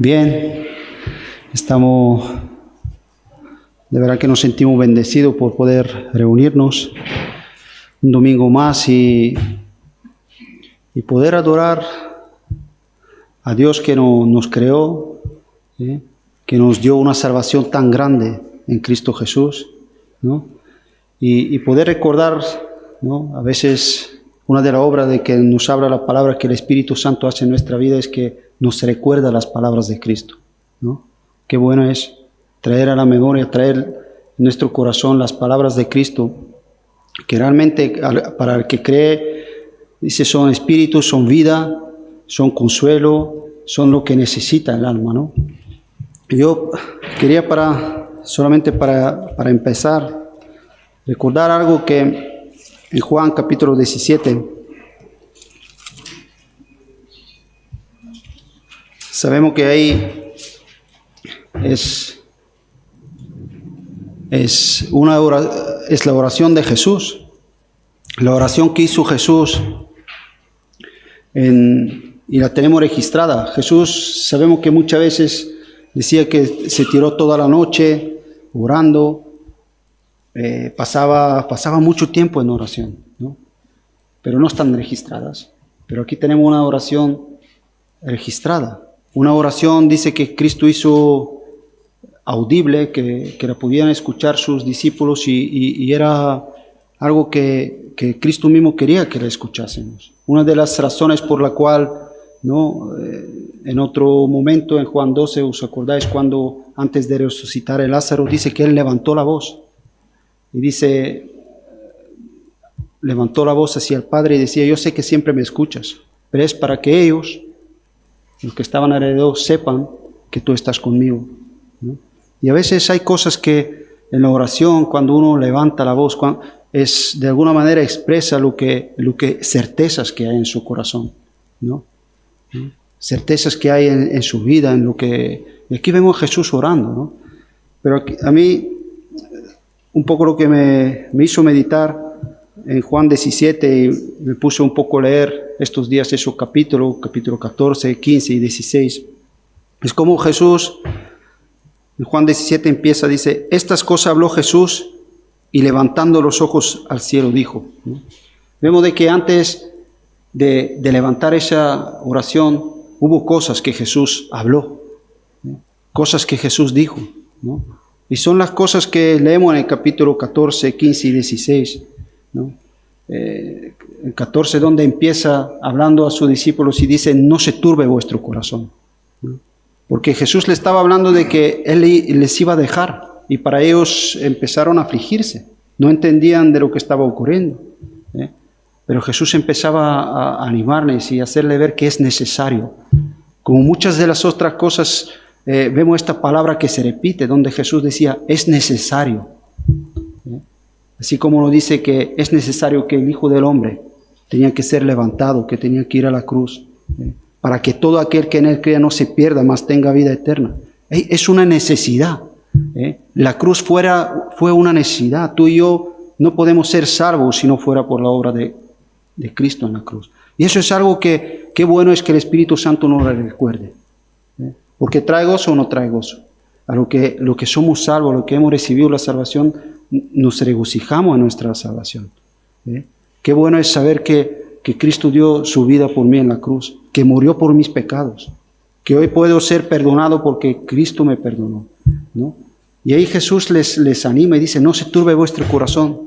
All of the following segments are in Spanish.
Bien, estamos, de verdad que nos sentimos bendecidos por poder reunirnos un domingo más y poder adorar a Dios que nos creó, que nos dio una salvación tan grande en Cristo Jesús, ¿no? Y poder recordar, ¿no? A veces una de las obras de que nos habla la palabra que el Espíritu Santo hace en nuestra vida es que nos recuerda las palabras de Cristo, ¿no? Qué bueno es traer a la memoria, traer en nuestro corazón las palabras de Cristo, que realmente para el que cree, dice, son espíritus, son vida, son consuelo, son lo que necesita el alma, ¿no? Yo quería solamente para empezar, recordar algo que en Juan capítulo 17, sabemos que ahí es la oración de Jesús, la oración que hizo Jesús y la tenemos registrada. Jesús, sabemos que muchas veces decía que se tiró toda la noche orando, pasaba mucho tiempo en oración, ¿no? Pero no están registradas. Pero aquí tenemos una oración registrada. Una oración, dice, que Cristo hizo audible, que la pudieran escuchar sus discípulos y era algo que Cristo mismo quería que la escuchásemos. Una de las razones por la cual, ¿no? En otro momento, en Juan 12, ¿os acordáis cuando antes de resucitar el Lázaro, dice que él levantó la voz? Y dice, levantó la voz hacia el Padre y decía, yo sé que siempre me escuchas, pero es para que ellos, los que estaban alrededor, sepan que tú estás conmigo, ¿no? Y a veces hay cosas que en la oración, cuando uno levanta la voz, es de alguna manera expresa lo que certezas que hay en su corazón, ¿no? Certezas que hay en su vida, en lo que... Y aquí vemos a Jesús orando, ¿no? Pero aquí, a mí, un poco lo que me hizo meditar en Juan 17, y me puse un poco a leer estos días esos capítulo 14, 15 y 16, es como Jesús, en Juan 17 empieza, dice, estas cosas habló Jesús y levantando los ojos al cielo dijo, ¿no? Vemos de que antes de levantar esa oración hubo cosas que Jesús habló, ¿no? Cosas que Jesús dijo, ¿no? Y son las cosas que leemos en el capítulo 14, 15 y 16, ¿no? El 14 donde empieza hablando a sus discípulos y dice, no se turbe vuestro corazón, ¿no? Porque Jesús le estaba hablando de que Él les iba a dejar y para ellos empezaron a afligirse, no entendían de lo que estaba ocurriendo, ¿eh? Pero Jesús empezaba a animarles y a hacerle ver que es necesario. Como muchas de las otras cosas, vemos esta palabra que se repite, donde Jesús decía, es necesario. Así como lo dice que es necesario que el Hijo del Hombre tenía que ser levantado, que tenía que ir a la cruz, para que todo aquel que en Él crea no se pierda, mas tenga vida eterna. Es una necesidad. La cruz fue una necesidad. Tú y yo no podemos ser salvos si no fuera por la obra de Cristo en la cruz. Y eso es algo que qué bueno es que el Espíritu Santo nos lo recuerde. Porque trae gozo o no trae gozo. A lo que somos salvos, lo que hemos recibido la salvación, nos regocijamos en nuestra salvación. Qué bueno es saber que Cristo dio su vida por mí en la cruz, que murió por mis pecados, que hoy puedo ser perdonado porque Cristo me perdonó, ¿no? Y ahí Jesús les anima y dice, no se turbe vuestro corazón.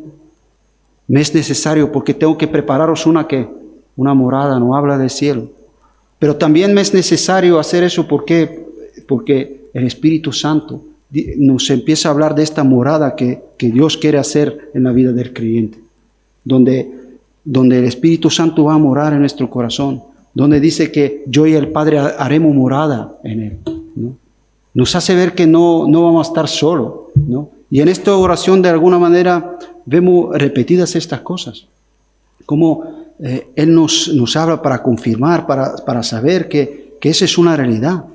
Me es necesario porque tengo que prepararos una morada, no habla del cielo. Pero también me es necesario hacer eso porque el Espíritu Santo nos empieza a hablar de esta morada que Dios quiere hacer en la vida del creyente, donde el Espíritu Santo va a morar en nuestro corazón, donde dice que yo y el Padre haremos morada en Él, ¿no? Nos hace ver que no vamos a estar solos, ¿no? Y en esta oración de alguna manera vemos repetidas estas cosas, como Él nos habla para confirmar, para saber que esa es una realidad,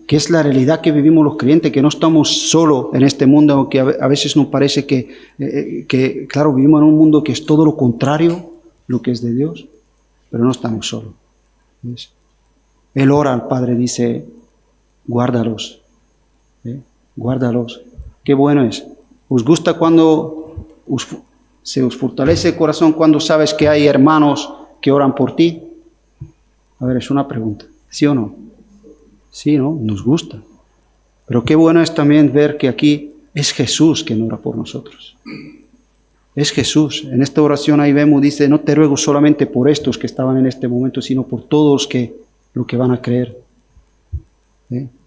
que es la realidad que vivimos los creyentes, que no estamos solos en este mundo, aunque a veces nos parece que, claro, vivimos en un mundo que es todo lo contrario, lo que es de Dios, pero no estamos solos. ¿Ves? Él ora al Padre, dice, guárdalos. Guárdalos. Qué bueno es. ¿Os gusta cuando se os fortalece el corazón cuando sabes que hay hermanos que oran por ti? A ver, es una pregunta. ¿Sí o no? Sí, ¿no? Nos gusta. Pero qué bueno es también ver que aquí es Jesús quien ora por nosotros. Es Jesús. En esta oración ahí vemos, dice, no te ruego solamente por estos que estaban en este momento, sino por todos los que van a creer.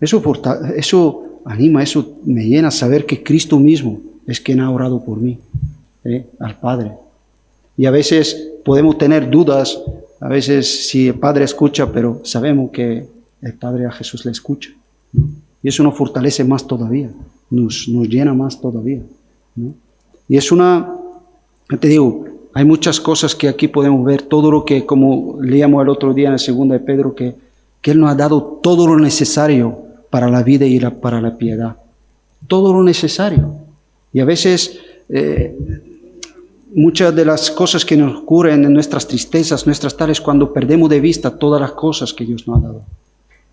Eso anima, eso me llena a saber que Cristo mismo es quien ha orado por mí, al Padre. Y a veces podemos tener dudas, a veces si el Padre escucha, pero sabemos que el Padre a Jesús le escucha, ¿no? Y eso nos fortalece más todavía, nos llena más todavía, ¿no? Y es te digo, hay muchas cosas que aquí podemos ver, todo lo que, como leíamos el otro día en la segunda de Pedro, que Él nos ha dado todo lo necesario para la vida y para la piedad. Todo lo necesario. Y a veces muchas de las cosas que nos ocurren en nuestras tristezas, nuestras tales, cuando perdemos de vista todas las cosas que Dios nos ha dado.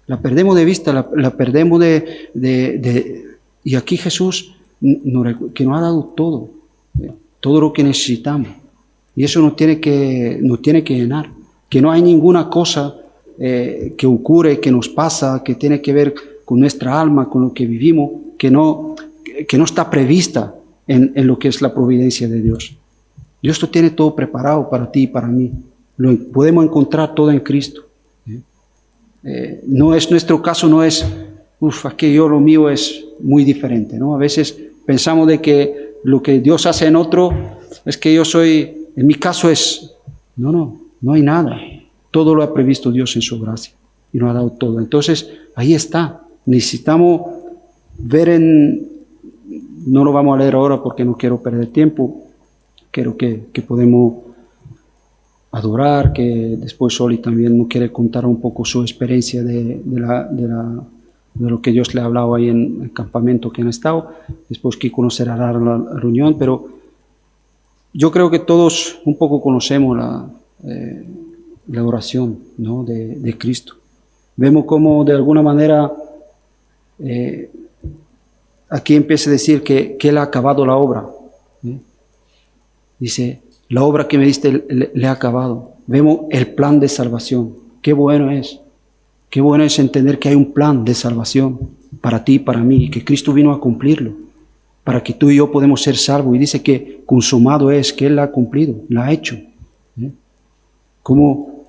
La perdemos de vista, la perdemos y aquí Jesús que nos ha dado todo lo que necesitamos. Y eso nos tiene que llenar. Que no hay ninguna cosa que ocurre, que nos pasa, que tiene que ver con nuestra alma, con lo que vivimos, que no está prevista en lo que es la providencia de Dios. Dios lo tiene todo preparado para ti y para mí. Lo podemos encontrar todo en Cristo. No es nuestro caso, no es, aquello lo mío es muy diferente, ¿no? A veces pensamos de que lo que Dios hace en otro es que en mi caso es, no hay nada. Todo lo ha previsto Dios en su gracia y nos ha dado todo. Entonces, ahí está. Necesitamos ver no lo vamos a leer ahora porque no quiero perder tiempo. Quiero que podemos adorar, que después Oli también nos quiere contar un poco su experiencia de lo que Dios le ha hablado ahí en el campamento que han estado. Después Kiko nos hará la reunión, pero yo creo que todos un poco conocemos la oración, ¿no? de Cristo. Vemos cómo de alguna manera aquí empieza a decir que Él ha acabado la obra. Dice, la obra que me diste le ha acabado. Vemos el plan de salvación. Qué bueno es. Qué bueno es entender que hay un plan de salvación para ti y para mí, y que Cristo vino a cumplirlo, para que tú y yo podemos ser salvos. Y dice que consumado es, que Él la ha cumplido, la ha hecho. Cómo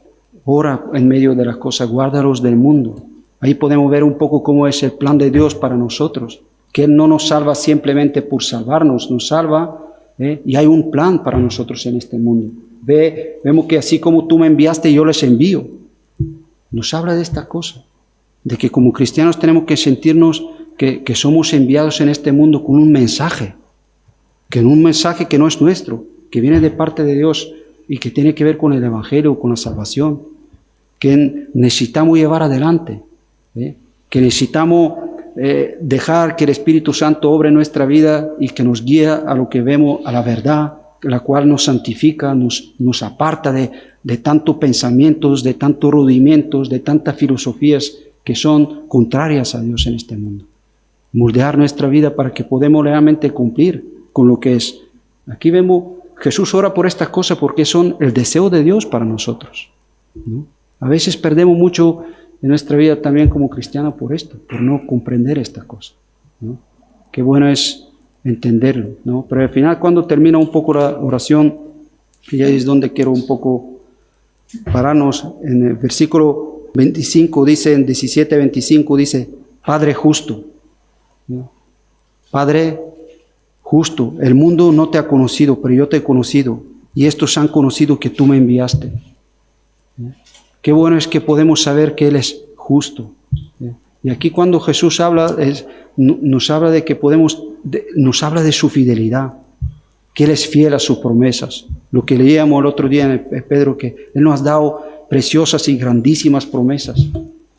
ora en medio de las cosas, guárdalos del mundo. Ahí podemos ver un poco cómo es el plan de Dios para nosotros, que Él no nos salva simplemente por salvarnos, nos salva, y hay un plan para nosotros en este mundo. Vemos que así como tú me enviaste, yo les envío. Nos habla de esta cosa, de que como cristianos tenemos que sentirnos que somos enviados en este mundo con un mensaje, que no es nuestro, que viene de parte de Dios y que tiene que ver con el Evangelio, con la salvación, que necesitamos llevar adelante, que necesitamos dejar que el Espíritu Santo obre en nuestra vida y que nos guíe a lo que vemos, a la verdad, la cual nos santifica, nos aparta de tantos pensamientos, de tantos rudimentos, de tantas filosofías que son contrarias a Dios en este mundo. Moldear nuestra vida para que podamos realmente cumplir con lo que es. Aquí vemos, Jesús ora por estas cosas porque son el deseo de Dios para nosotros, ¿no? A veces perdemos mucho en nuestra vida también como cristianos por esto, por no comprender esta cosa, ¿no? Qué bueno es entenderlo, ¿no? Pero al final, cuando termina un poco la oración, y ahí es donde quiero un poco pararnos, en el versículo 25 dice, en 17-25 dice, Padre justo, ¿no? Padre justo, el mundo no te ha conocido, pero yo te he conocido, y estos han conocido que tú me enviaste. Qué bueno es que podemos saber que Él es justo. Y aquí cuando Jesús habla, nos habla de que nos habla de su fidelidad, que Él es fiel a sus promesas. Lo que leíamos el otro día en Pedro, que Él nos ha dado preciosas y grandísimas promesas,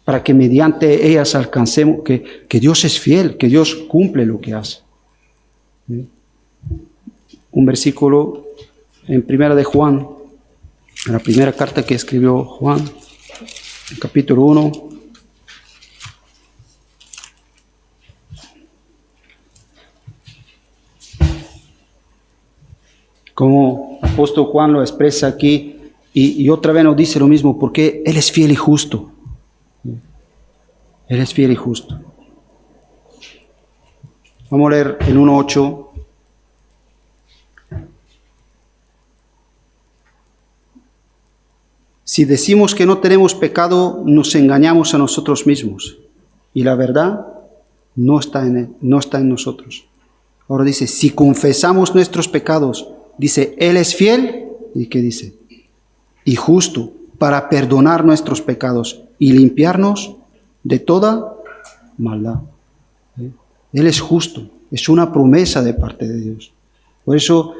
para que mediante ellas alcancemos, que Dios es fiel, que Dios cumple lo que hace. Un versículo en Primera de Juan, en la primera carta que escribió Juan, en capítulo 1, como el apóstol Juan lo expresa aquí, y otra vez nos dice lo mismo, porque Él es fiel y justo. Él es fiel y justo. Vamos a leer el 1:8. Si decimos que no tenemos pecado, nos engañamos a nosotros mismos, y la verdad no está en nosotros. Ahora dice, si confesamos nuestros pecados, dice, Él es fiel, ¿y qué dice? Y justo, para perdonar nuestros pecados y limpiarnos de toda maldad. Él es justo, es una promesa de parte de Dios. Por eso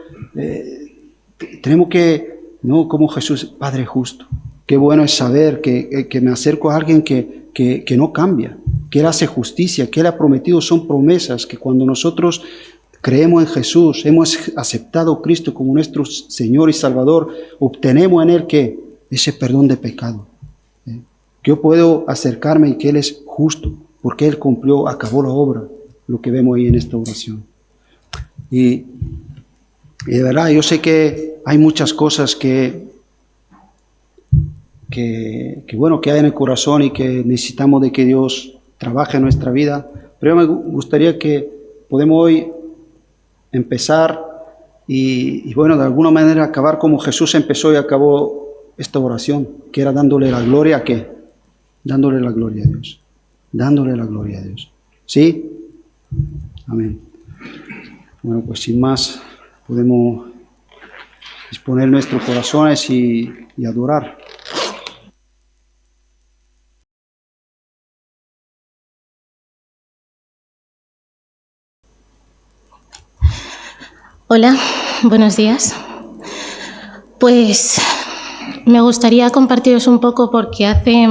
tenemos que, no como Jesús, Padre justo. Qué bueno es saber que me acerco a alguien que no cambia, que Él hace justicia, que Él ha prometido, son promesas, que cuando nosotros creemos en Jesús, hemos aceptado a Cristo como nuestro Señor y Salvador, obtenemos en Él que ese perdón de pecado. Que yo puedo acercarme y que Él es justo, porque Él cumplió, acabó la obra, lo que vemos ahí en esta oración. Y de verdad, yo sé que hay muchas cosas que hay en el corazón y que necesitamos de que Dios trabaje en nuestra vida, pero me gustaría que podemos hoy empezar y de alguna manera acabar como Jesús empezó y acabó esta oración, que era dándole la gloria a ¿qué? Dándole la gloria a Dios. Dándole la gloria a Dios. ¿Sí? Amén. Bueno, pues sin más, podemos disponer nuestros corazones y adorar. Hola, buenos días. Pues me gustaría compartiros un poco porque hace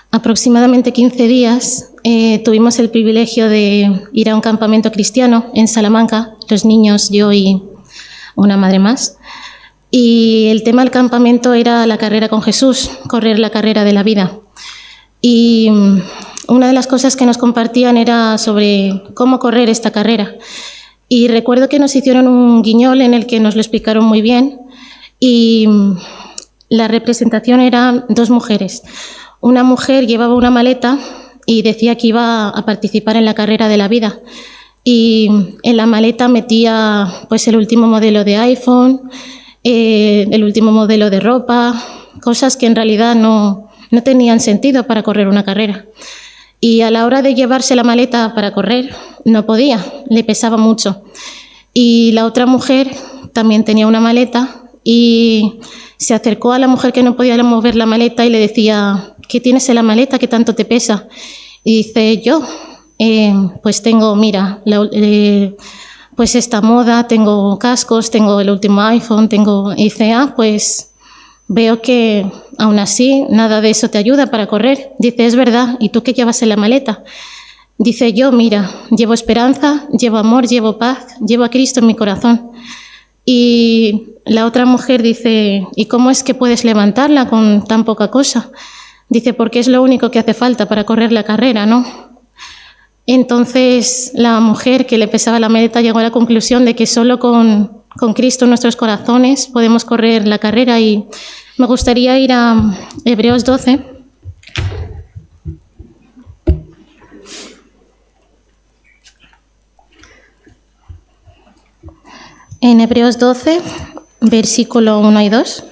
aproximadamente 15 días tuvimos el privilegio de ir a un campamento cristiano en Salamanca, los niños, yo y una madre más. Y el tema del campamento era la carrera con Jesús, correr la carrera de la vida. Y una de las cosas que nos compartían era sobre cómo correr esta carrera. Y recuerdo que nos hicieron un guiñol en el que nos lo explicaron muy bien y la representación eran dos mujeres. Una mujer llevaba una maleta y decía que iba a participar en la carrera de la vida y en la maleta metía pues el último modelo de iPhone, el último modelo de ropa, cosas que en realidad no tenían sentido para correr una carrera. Y a la hora de llevarse la maleta para correr, no podía, le pesaba mucho. Y la otra mujer también tenía una maleta y se acercó a la mujer que no podía mover la maleta y le decía, ¿qué tienes en la maleta? ¿Qué tanto te pesa? Y dice, yo, pues tengo, mira, pues esta moda, tengo cascos, tengo el último iPhone, y dice, pues veo que aún así nada de eso te ayuda para correr. Dice, es verdad, ¿y tú qué llevas en la maleta? Dice, yo, mira, llevo esperanza, llevo amor, llevo paz, llevo a Cristo en mi corazón. Y la otra mujer dice, ¿y cómo es que puedes levantarla con tan poca cosa? Dice, porque es lo único que hace falta para correr la carrera, ¿no? Entonces la mujer que le pesaba la maleta llegó a la conclusión de que solo con Cristo en nuestros corazones podemos correr la carrera y me gustaría ir a Hebreos 12. En Hebreos 12, versículo 1 y 2.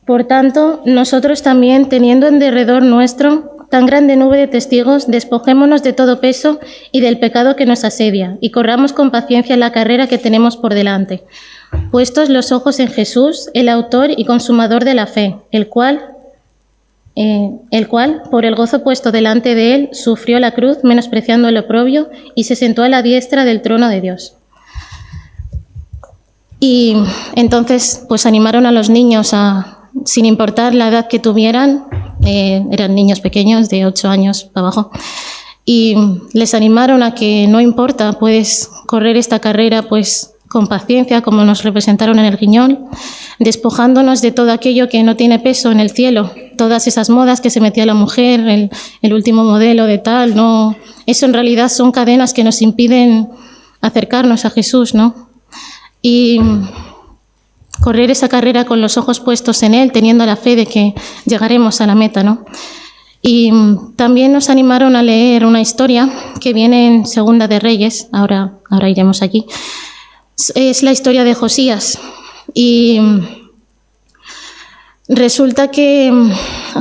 Por tanto, nosotros también, teniendo en derredor nuestro tan grande nube de testigos, despojémonos de todo peso y del pecado que nos asedia, y corramos con paciencia la carrera que tenemos por delante, puestos los ojos en Jesús, el autor y consumador de la fe, el cual, por el gozo puesto delante de él, sufrió la cruz, menospreciando el oprobio, y se sentó a la diestra del trono de Dios. Y entonces, pues animaron a los niños sin importar la edad que tuvieran, eran niños pequeños de 8 años para abajo, y les animaron a que no importa, puedes correr esta carrera pues con paciencia, como nos representaron en el Guiñol, despojándonos de todo aquello que no tiene peso en el cielo, todas esas modas que se metía la mujer, el último modelo de tal, no, eso en realidad son cadenas que nos impiden acercarnos a Jesús, ¿no? Y correr esa carrera con los ojos puestos en Él, teniendo la fe de que llegaremos a la meta, ¿no? Y también nos animaron a leer una historia que viene en Segunda de Reyes, ahora iremos allí. Es la historia de Josías. Y resulta que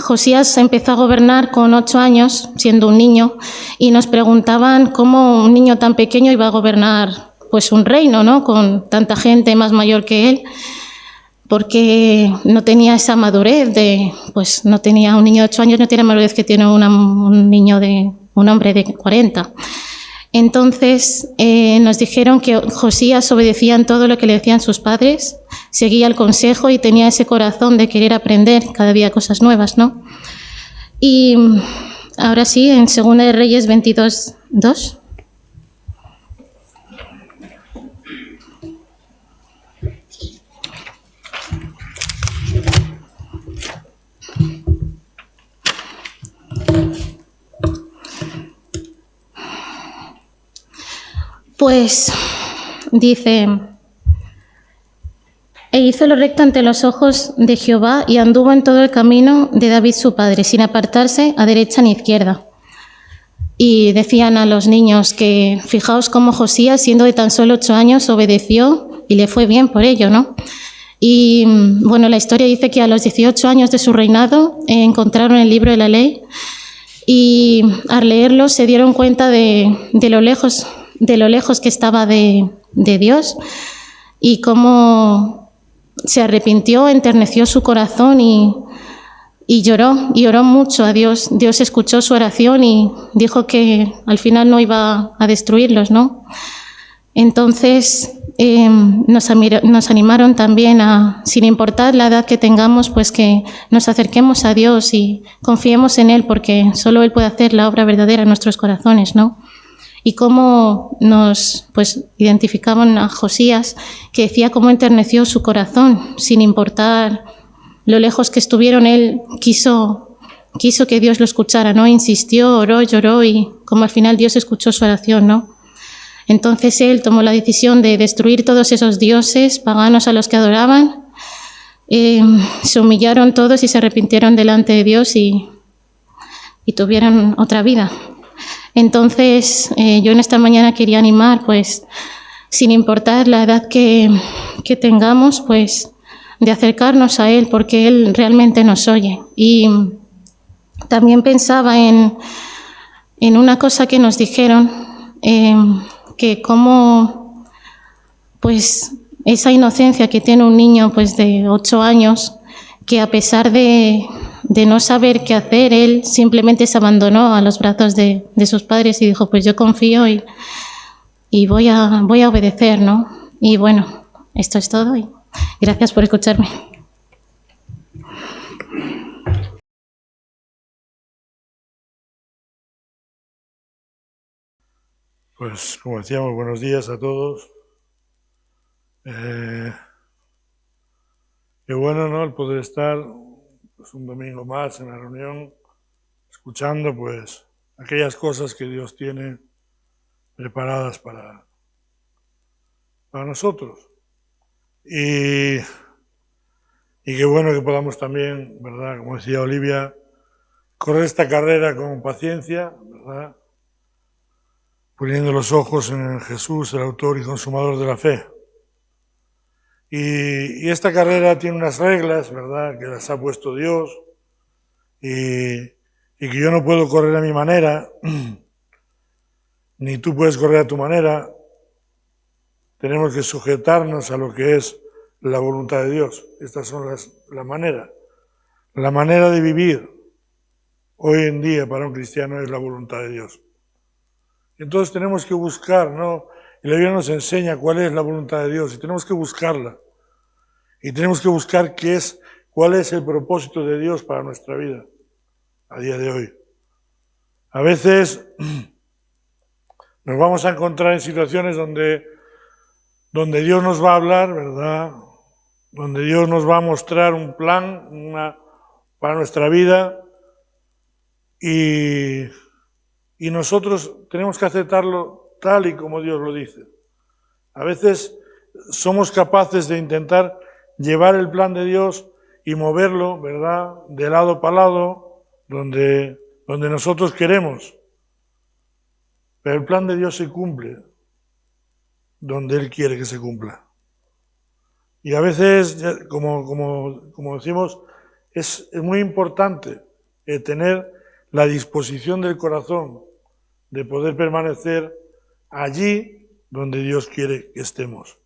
Josías empezó a gobernar con 8 años, siendo un niño, y nos preguntaban cómo un niño tan pequeño iba a gobernar pues un reino, ¿no? Con tanta gente más mayor que él, porque no tenía esa madurez pues no tenía, un niño de 8 años no tiene la madurez que tiene un hombre de 40. Entonces nos dijeron que Josías obedecía en todo lo que le decían sus padres, seguía el consejo y tenía ese corazón de querer aprender cada día cosas nuevas, ¿no? Y ahora sí, en Segunda de Reyes 22:2. Pues dice: e hizo lo recto ante los ojos de Jehová y anduvo en todo el camino de David su padre, sin apartarse a derecha ni izquierda. Y decían a los niños que fijaos cómo Josías, siendo de tan solo 8 años, obedeció y le fue bien por ello, ¿no? Y bueno, la historia dice que a los 18 años de su reinado encontraron el libro de la ley y al leerlo se dieron cuenta de lo lejos que estaba de Dios y cómo se arrepintió, enterneció su corazón y lloró mucho a Dios. Dios escuchó su oración y dijo que al final no iba a destruirlos, ¿no? Entonces nos animaron también sin importar la edad que tengamos, pues que nos acerquemos a Dios y confiemos en Él, porque solo Él puede hacer la obra verdadera en nuestros corazones, ¿no? Y cómo nos identificaban a Josías, que decía cómo enterneció su corazón, sin importar lo lejos que estuvieron, él quiso que Dios lo escuchara, ¿no? Insistió, oró, lloró y como al final Dios escuchó su oración, ¿no? Entonces él tomó la decisión de destruir todos esos dioses paganos a los que adoraban. Se humillaron todos y se arrepintieron delante de Dios y tuvieron otra vida. Entonces, yo en esta mañana quería animar, pues, sin importar la edad que tengamos, pues, de acercarnos a Él, porque Él realmente nos oye. Y también pensaba en una cosa que nos dijeron, que como, pues, esa inocencia que tiene un niño, pues, de 8 años, que a pesar de no saber qué hacer, él simplemente se abandonó a los brazos de sus padres y dijo, pues yo confío y voy a obedecer, ¿no? Y bueno, esto es todo y gracias por escucharme. Pues como decíamos, buenos días a todos. Qué bueno, ¿no?, el poder estar pues un domingo más en la reunión, escuchando pues aquellas cosas que Dios tiene preparadas para nosotros. Y qué bueno que podamos también, ¿verdad?, como decía Olivia, correr esta carrera con paciencia, ¿verdad?, poniendo los ojos en Jesús, el autor y consumador de la fe. Y esta carrera tiene unas reglas, ¿verdad?, que las ha puesto Dios y que yo no puedo correr a mi manera, ni tú puedes correr a tu manera. Tenemos que sujetarnos a lo que es la voluntad de Dios. Estas son la manera. La manera de vivir hoy en día para un cristiano es la voluntad de Dios. Entonces tenemos que buscar, ¿no? Y la Biblia nos enseña cuál es la voluntad de Dios y tenemos que buscarla. Y tenemos que buscar cuál es el propósito de Dios para nuestra vida a día de hoy. A veces nos vamos a encontrar en situaciones donde donde Dios nos va a hablar, ¿verdad? Donde Dios nos va a mostrar un plan para nuestra vida y nosotros tenemos que aceptarlo tal y como Dios lo dice. A veces somos capaces de intentar llevar el plan de Dios y moverlo, ¿verdad?, de lado para lado, donde nosotros queremos. Pero el plan de Dios se cumple donde Él quiere que se cumpla. Y a veces, como decimos, es muy importante tener la disposición del corazón de poder permanecer allí donde Dios quiere que estemos.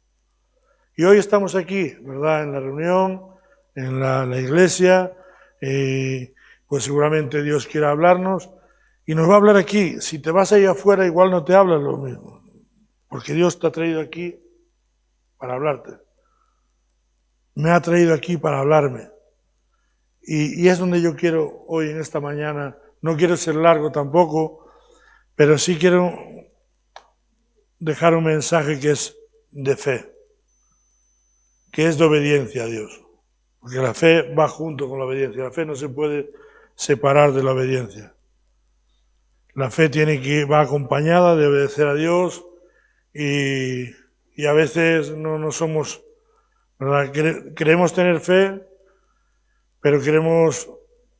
Y hoy estamos aquí, ¿verdad?, en la reunión, en la iglesia, pues seguramente Dios quiera hablarnos y nos va a hablar aquí. Si te vas ahí afuera, igual no te habla lo mismo, porque Dios te ha traído aquí para hablarte. Me ha traído aquí para hablarme. Y es donde yo quiero hoy, en esta mañana, no quiero ser largo tampoco, pero sí quiero dejar un mensaje que es de fe, que es de obediencia a Dios. Porque la fe va junto con la obediencia. La fe no se puede separar de la obediencia. La fe va acompañada de obedecer a Dios y a veces no somos, ¿verdad? Queremos tener fe, pero queremos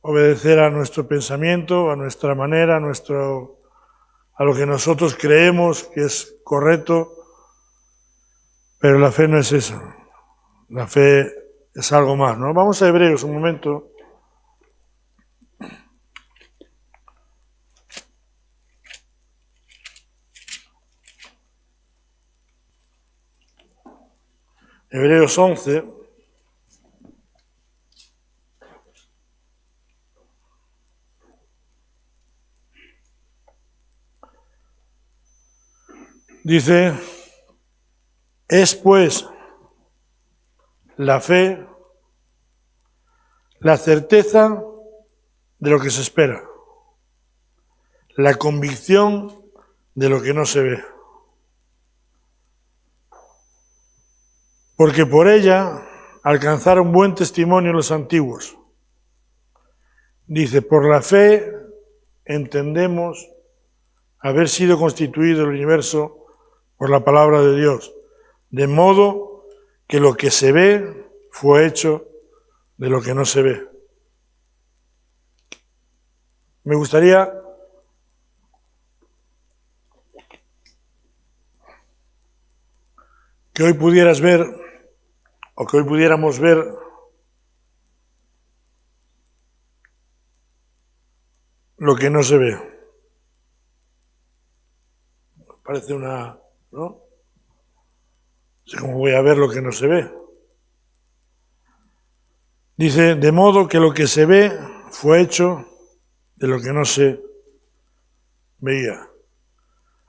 obedecer a nuestro pensamiento, a nuestra manera, a lo que nosotros creemos que es correcto, pero la fe no es eso. La fe es algo más, ¿no? Vamos a Hebreos un momento. Hebreos 11. Dice, es pues la fe, la certeza de lo que se espera, la convicción de lo que no se ve. Porque por ella alcanzaron buen testimonio los antiguos. Dice, por la fe entendemos haber sido constituido el universo por la palabra de Dios, de modo que lo que se ve fue hecho de lo que no se ve. Me gustaría que hoy pudieras ver, o que hoy pudiéramos ver, lo que no se ve. Parece ¿no? No sé cómo voy a ver lo que no se ve. Dice, de modo que lo que se ve fue hecho de lo que no se veía.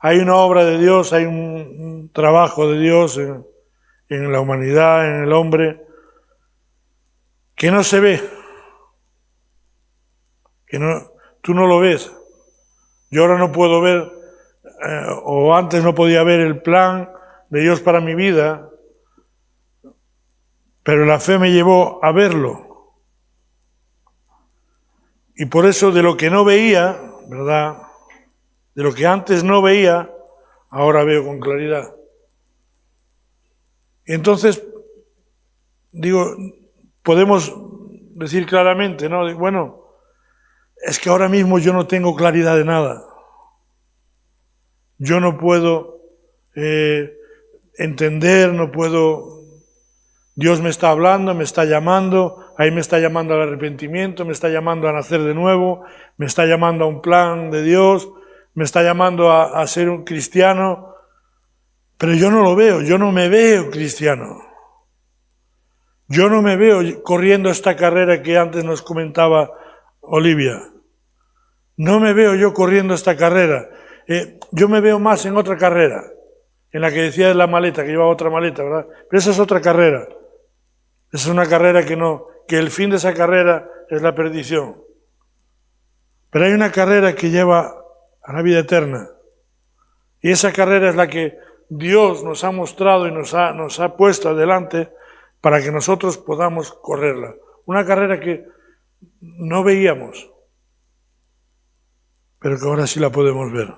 Hay una obra de Dios, hay un trabajo de Dios en la humanidad, en el hombre, que no se ve, tú no lo ves. Yo ahora no puedo ver, o antes no podía ver el plan de Dios para mi vida, pero la fe me llevó a verlo. Y por eso de lo que no veía, ¿verdad?, de lo que antes no veía, ahora veo con claridad. Y entonces, digo, podemos decir claramente, ¿no? Bueno, es que ahora mismo yo no tengo claridad de nada. Yo no puedo entender, no puedo... Dios me está hablando, me está llamando, ahí me está llamando al arrepentimiento, me está llamando a nacer de nuevo, me está llamando a un plan de Dios, me está llamando a ser un cristiano, pero yo no lo veo, yo no me veo cristiano. Yo no me veo corriendo esta carrera que antes nos comentaba Olivia. No me veo yo corriendo esta carrera. Yo me veo más en otra carrera, en la que decía de la maleta, que llevaba otra maleta, ¿verdad? Pero esa es otra carrera. Esa es una carrera que el fin de esa carrera es la perdición. Pero hay una carrera que lleva a la vida eterna. Y esa carrera es la que Dios nos ha mostrado y nos ha puesto adelante para que nosotros podamos correrla. Una carrera que no veíamos, pero que ahora sí la podemos ver.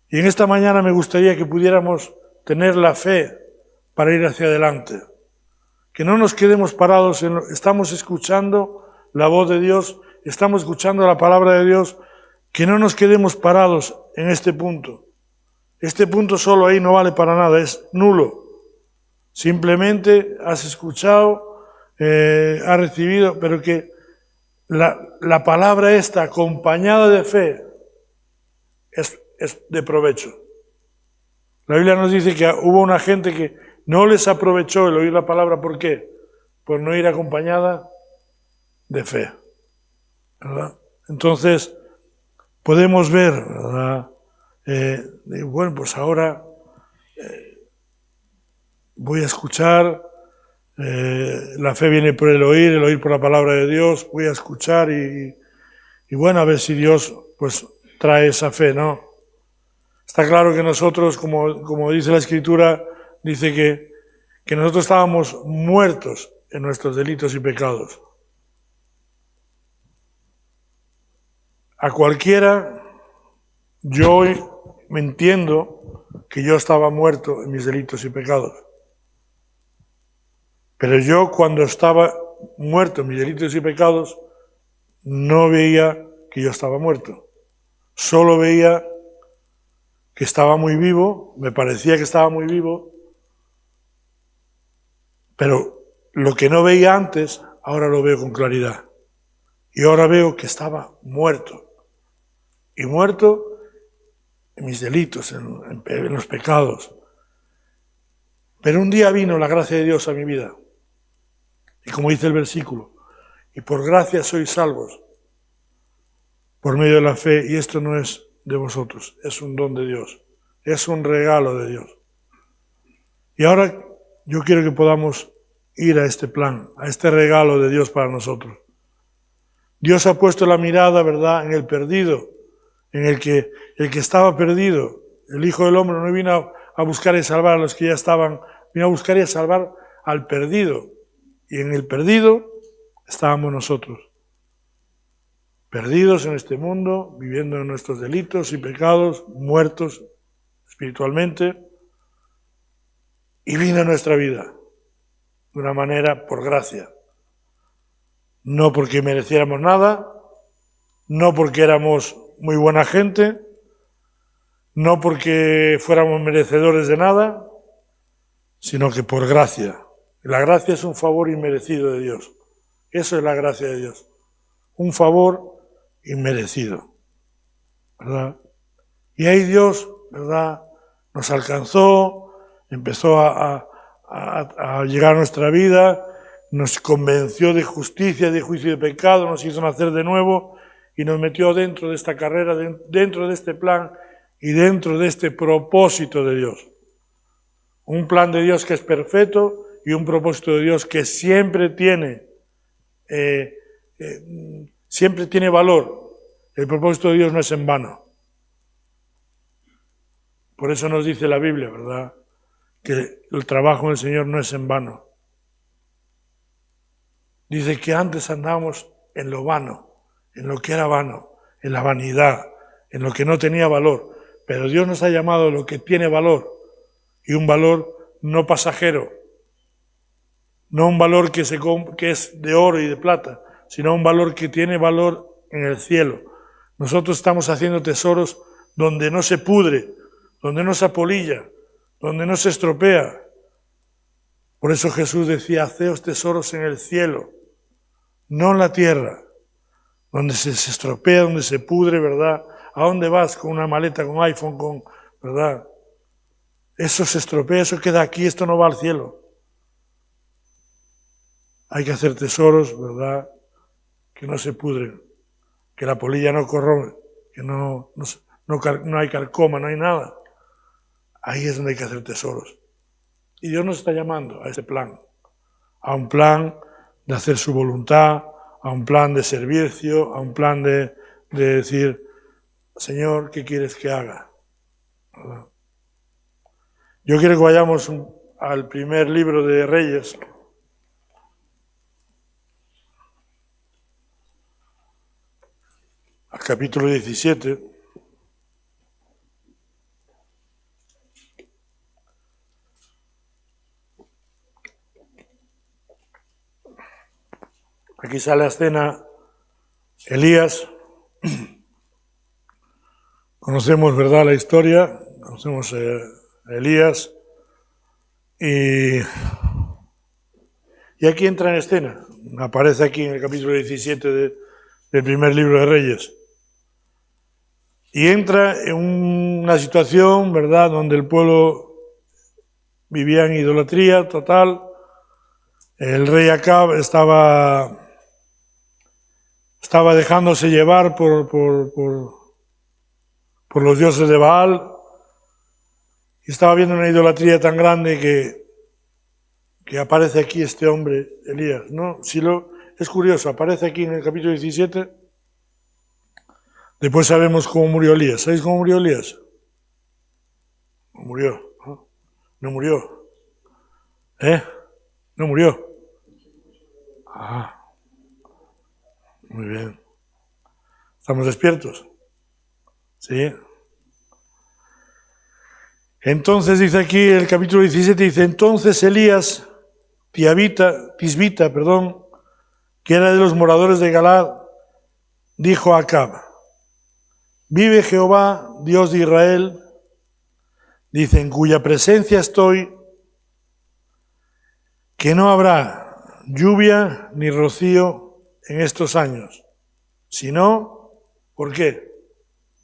Y en esta mañana me gustaría que pudiéramos tener la fe para ir hacia adelante. Que no nos quedemos parados, estamos escuchando la voz de Dios, estamos escuchando la palabra de Dios, que no nos quedemos parados en este punto. Este punto solo ahí no vale para nada, es nulo. Simplemente has escuchado, has recibido, pero que la palabra esta acompañada de fe es de provecho. La Biblia nos dice que hubo una gente que no les aprovechó el oír la palabra. ¿Por qué? Por no ir acompañada de fe, ¿verdad? Entonces, podemos ver, ¿verdad? Bueno, pues ahora voy a escuchar, la fe viene por el oír por la palabra de Dios, voy a escuchar y bueno, a ver si Dios pues trae esa fe, ¿no? Está claro que nosotros, como dice la Escritura, dice que nosotros estábamos muertos en nuestros delitos y pecados. A cualquiera, yo hoy me entiendo que yo estaba muerto en mis delitos y pecados. Pero yo, cuando estaba muerto en mis delitos y pecados, no veía que yo estaba muerto. Solo veía que estaba muy vivo, me parecía que estaba muy vivo, pero lo que no veía antes, ahora lo veo con claridad. Y ahora veo que estaba muerto. Y muerto en mis delitos, en los pecados. Pero un día vino la gracia de Dios a mi vida. Y como dice el versículo, y por gracia sois salvos, por medio de la fe, y esto no es de vosotros, es un don de Dios, es un regalo de Dios. Y ahora yo quiero que podamos ir a este plan, a este regalo de Dios para nosotros. Dios ha puesto la mirada, ¿verdad?, en el perdido, en el que estaba perdido. El Hijo del Hombre no vino a buscar y salvar a los que ya estaban, vino a buscar y a salvar al perdido. Y en el perdido estábamos nosotros. Perdidos en este mundo, viviendo en nuestros delitos y pecados, muertos espiritualmente. Y vino a nuestra vida de una manera por gracia. No porque mereciéramos nada, no porque éramos muy buena gente, no porque fuéramos merecedores de nada, sino que por gracia. La gracia es un favor inmerecido de Dios. Eso es la gracia de Dios. Un favor inmerecido, ¿verdad? Y ahí Dios, ¿verdad?, nos alcanzó, empezó a llegar a nuestra vida, nos convenció de justicia, de juicio y de pecado, nos hizo nacer de nuevo y nos metió dentro de esta carrera, dentro de este plan y dentro de este propósito de Dios. Un plan de Dios que es perfecto y un propósito de Dios que siempre tiene valor. El propósito de Dios no es en vano. Por eso nos dice la Biblia, ¿verdad?, que el trabajo en el Señor no es en vano. Dice que antes andábamos en lo vano, en lo que era vano, en la vanidad, en lo que no tenía valor. Pero Dios nos ha llamado a lo que tiene valor, y un valor no pasajero, no un valor que es de oro y de plata, sino un valor que tiene valor en el cielo. Nosotros estamos haciendo tesoros donde no se pudre, donde no se apolilla, donde no se estropea. Por eso Jesús decía, haceos tesoros en el cielo, no en la tierra, donde se estropea, donde se pudre, ¿verdad? ¿A dónde vas con una maleta, con iPhone, ¿verdad? Eso se estropea, eso queda aquí, esto no va al cielo. Hay que hacer tesoros, ¿verdad?, que no se pudren, que la polilla no corrompe, que no hay carcoma, no hay nada. Ahí es donde hay que hacer tesoros. Y Dios nos está llamando a ese plan, a un plan de hacer su voluntad, a un plan de servicio, a un plan de decir, Señor, ¿qué quieres que haga? Yo quiero que vayamos al primer libro de Reyes. Al capítulo 17. Aquí sale a escena Elías. Conocemos, ¿verdad?, la historia. Conocemos a Elías. Y aquí entra en escena. Aparece aquí en el capítulo 17 del primer libro de Reyes. Y entra en una situación, ¿verdad?, donde el pueblo vivía en idolatría total. El rey Acab estaba dejándose llevar por los dioses de Baal, y estaba viendo una idolatría tan grande que aparece aquí este hombre, Elías, ¿no? Es curioso, aparece aquí en el capítulo 17, después sabemos cómo murió Elías. ¿Sabéis cómo murió Elías? No murió, ¿no? No murió. No murió. Muy bien. ¿Estamos despiertos? Sí. Entonces dice aquí el capítulo 17, dice, entonces Elías, Tisbita, que era de los moradores de Galaad, dijo a Acab, vive Jehová, Dios de Israel, dice, en cuya presencia estoy, que no habrá lluvia ni rocío en estos años, sino, ¿por qué?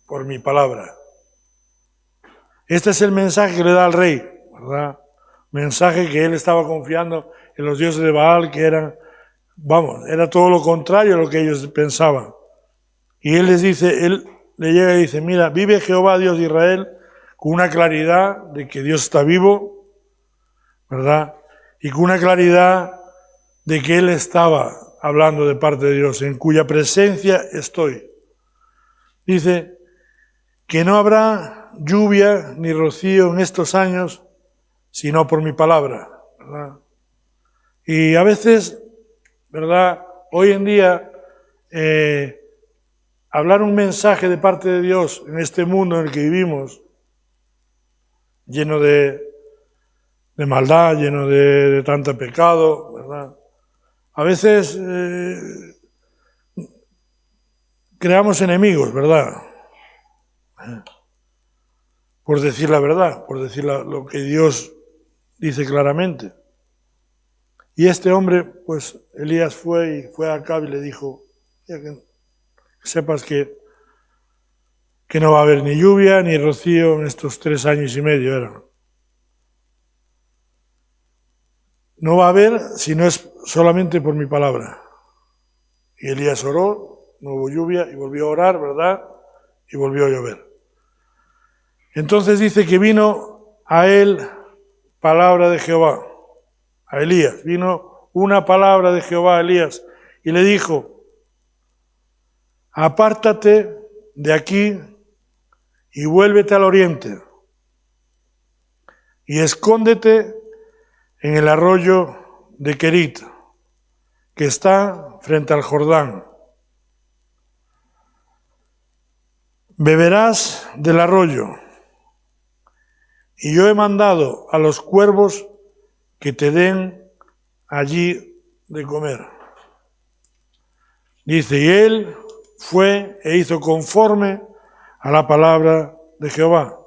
Por mi palabra. Este es el mensaje que le da al rey, ¿verdad? Mensaje que él estaba confiando en los dioses de Baal, que era todo lo contrario a lo que ellos pensaban. Y él le llega y dice, mira, vive Jehová, Dios de Israel, con una claridad de que Dios está vivo, ¿verdad? Y con una claridad de que él estaba hablando de parte de Dios, en cuya presencia estoy. Dice que no habrá lluvia ni rocío en estos años, sino por mi palabra, ¿verdad? Y a veces, ¿verdad?, hoy en día, hablar un mensaje de parte de Dios en este mundo en el que vivimos, lleno de maldad, lleno de tanto pecado, ¿verdad? A veces creamos enemigos, ¿verdad? Por decir la verdad, por decir lo que Dios dice claramente. Y este hombre, pues Elías fue a Acab y le dijo, que sepas que no va a haber ni lluvia ni rocío en estos 3 años y medio eran. No va a haber si no es solamente por mi palabra. Y Elías oró, no hubo lluvia, y volvió a orar, ¿verdad? Y volvió a llover. Entonces dice que vino a él palabra de Jehová, a Elías. Vino una palabra de Jehová a Elías y le dijo, apártate de aquí y vuélvete al oriente y escóndete en el arroyo de Querit, que está frente al Jordán. Beberás del arroyo, y yo he mandado a los cuervos que te den allí de comer. Dice, y él fue e hizo conforme a la palabra de Jehová.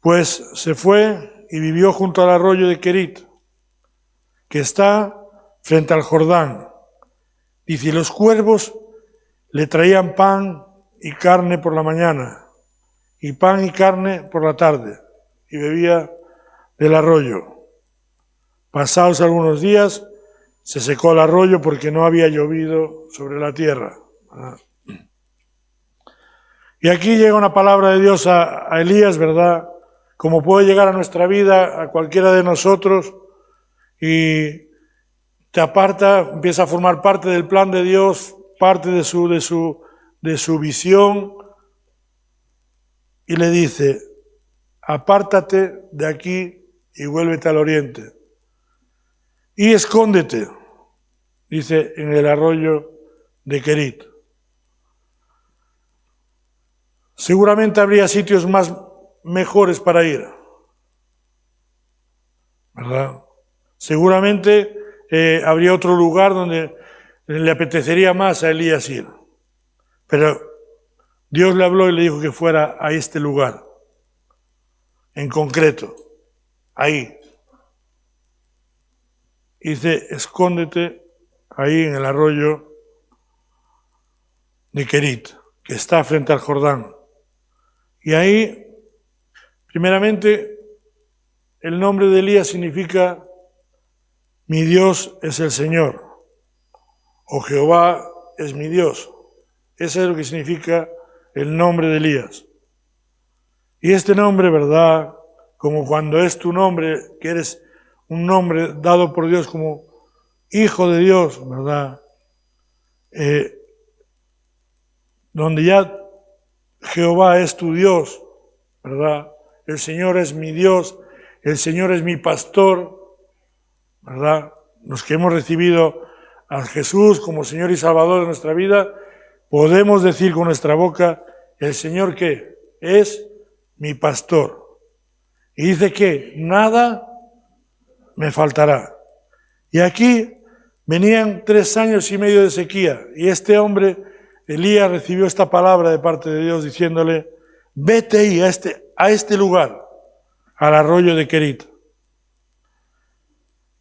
Pues se fue y vivió junto al arroyo de Querit, que está frente al Jordán. Dice, y los cuervos le traían pan y carne por la mañana, y pan y carne por la tarde, y bebía del arroyo. Pasados algunos días, se secó el arroyo porque no había llovido sobre la tierra. Y aquí llega una palabra de Dios a Elías, ¿verdad? Como puede llegar a nuestra vida, a cualquiera de nosotros, y te aparta, empieza a formar parte del plan de Dios, parte de su visión, y le dice, apártate de aquí y vuélvete al oriente. Y escóndete, dice, en el arroyo de Querit. Seguramente habría sitios más mejores para ir, ¿verdad? Seguramente habría otro lugar donde le apetecería más a Elías ir. Pero Dios le habló y le dijo que fuera a este lugar, en concreto, ahí. Dice, escóndete ahí en el arroyo de Querit, que está frente al Jordán. Y ahí, primeramente, el nombre de Elías significa mi Dios es el Señor, o Jehová es mi Dios. Eso es lo que significa el nombre de Elías. Y este nombre, ¿verdad? Como cuando es tu nombre, que eres un nombre dado por Dios como hijo de Dios, ¿verdad? Donde ya Jehová es tu Dios, ¿verdad? El Señor es mi Dios, el Señor es mi pastor, ¿verdad? Los que hemos recibido a Jesús como Señor y Salvador de nuestra vida, podemos decir con nuestra boca, el Señor ¿qué? Es mi pastor. Y dice que nada me faltará. Y aquí venían 3 años y medio de sequía, y este hombre, Elías, recibió esta palabra de parte de Dios diciéndole, vete ahí a este lugar, al arroyo de Querit.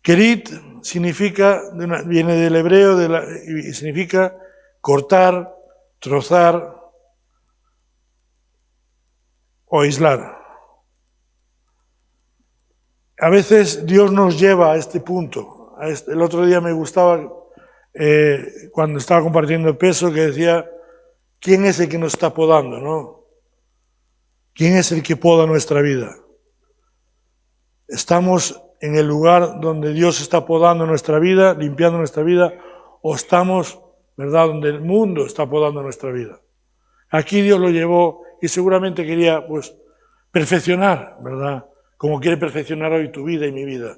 Querit significa, viene del hebreo y significa cortar, trozar o aislar. A veces Dios nos lleva a este punto. El otro día me gustaba, cuando estaba compartiendo peso, que decía, ¿quién es el que nos está podando, no? ¿Quién es el que poda nuestra vida? ¿Estamos en el lugar donde Dios está podando nuestra vida, limpiando nuestra vida, o estamos, ¿verdad?, donde el mundo está podando nuestra vida? Aquí Dios lo llevó y seguramente quería, pues, perfeccionar, ¿verdad?, como quiere perfeccionar hoy tu vida y mi vida.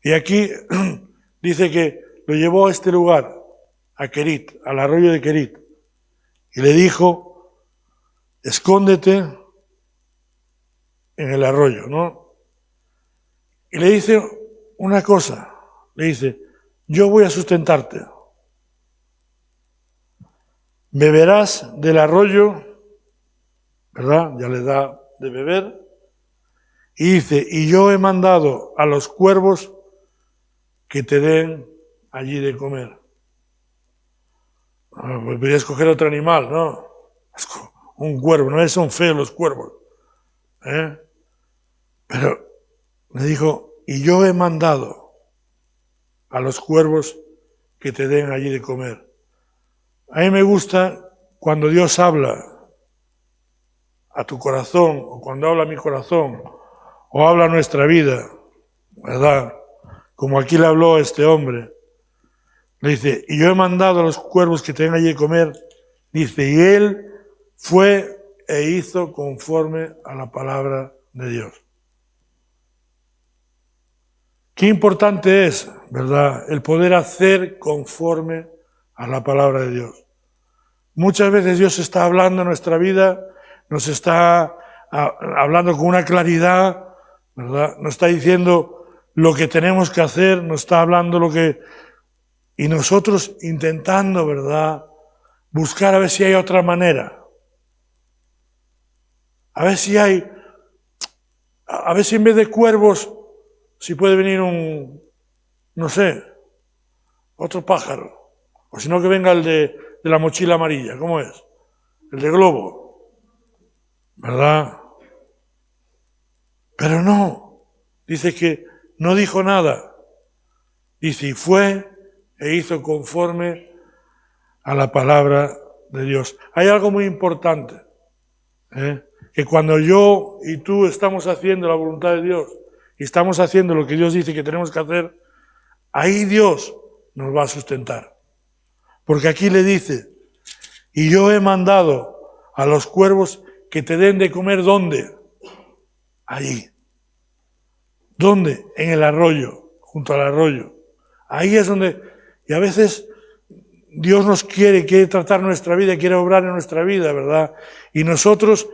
Y aquí dice que lo llevó a este lugar, a Querit, al arroyo de Querit, y le dijo, escóndete en el arroyo, ¿no? Y le dice una cosa, le dice, yo voy a sustentarte. Beberás del arroyo, ¿verdad? Ya le da de beber. Y dice, y yo he mandado a los cuervos que te den allí de comer. Pues podría escoger otro animal, ¿no? Un cuervo, no son feos los cuervos. Pero le dijo, y yo he mandado a los cuervos que te den allí de comer. A mí me gusta cuando Dios habla a tu corazón, o cuando habla a mi corazón, o habla a nuestra vida, ¿verdad? Como aquí le habló a este hombre. Le dice, y yo he mandado a los cuervos que te den allí de comer. Dice, y él fue e hizo conforme a la palabra de Dios. Qué importante es, ¿verdad?, el poder hacer conforme a la palabra de Dios. Muchas veces Dios está hablando en nuestra vida, nos está hablando con una claridad, ¿verdad? Nos está diciendo lo que tenemos que hacer, nos está hablando lo que... Y nosotros intentando, ¿verdad?, buscar a ver si hay otra manera. A ver si en vez de cuervos, si puede venir no sé, otro pájaro. O si no, que venga el de la mochila amarilla, ¿cómo es? El de globo, ¿verdad? Pero no, dice que no dijo nada. Dice, y fue e hizo conforme a la palabra de Dios. Hay algo muy importante, que cuando yo y tú estamos haciendo la voluntad de Dios y estamos haciendo lo que Dios dice que tenemos que hacer, ahí Dios nos va a sustentar. Porque aquí le dice, y yo he mandado a los cuervos que te den de comer, ¿dónde? Allí. ¿Dónde? En el arroyo, junto al arroyo. Ahí es donde, y a veces Dios nos quiere tratar nuestra vida, quiere obrar en nuestra vida, ¿verdad? Y nosotros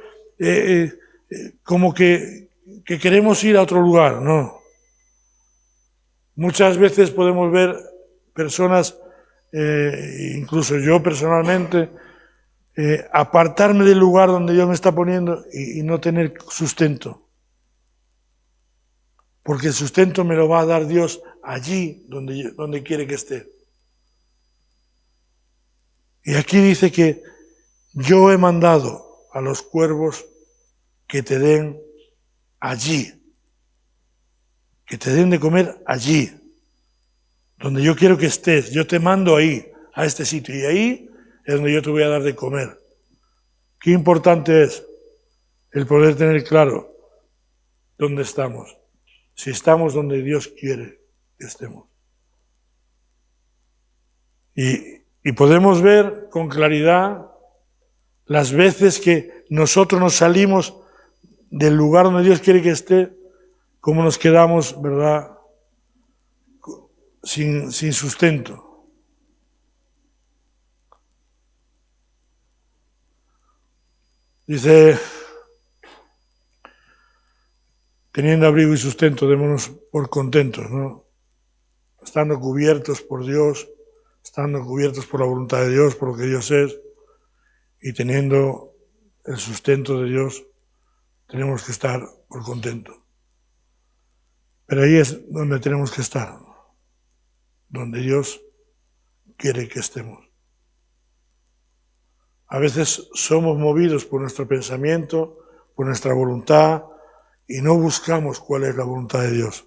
como que queremos ir a otro lugar, ¿no? Muchas veces podemos ver personas, incluso yo personalmente, apartarme del lugar donde Dios me está poniendo y no tener sustento. Porque el sustento me lo va a dar Dios allí donde quiere que esté. Y aquí dice que yo he mandado a los cuervos que te den allí, que te den de comer allí, donde yo quiero que estés. Yo te mando ahí, a este sitio, y ahí es donde yo te voy a dar de comer. Qué importante es el poder tener claro dónde estamos, si estamos donde Dios quiere que estemos. Y podemos ver con claridad las veces que nosotros nos salimos del lugar donde Dios quiere que esté, cómo nos quedamos, ¿verdad?, sin sustento. Dice, teniendo abrigo y sustento, démonos por contentos, ¿no? Estando cubiertos por Dios, estando cubiertos por la voluntad de Dios, por lo que Dios es, y teniendo el sustento de Dios, tenemos que estar por contento. Pero ahí es donde tenemos que estar, donde Dios quiere que estemos. A veces somos movidos por nuestro pensamiento, por nuestra voluntad, y no buscamos cuál es la voluntad de Dios.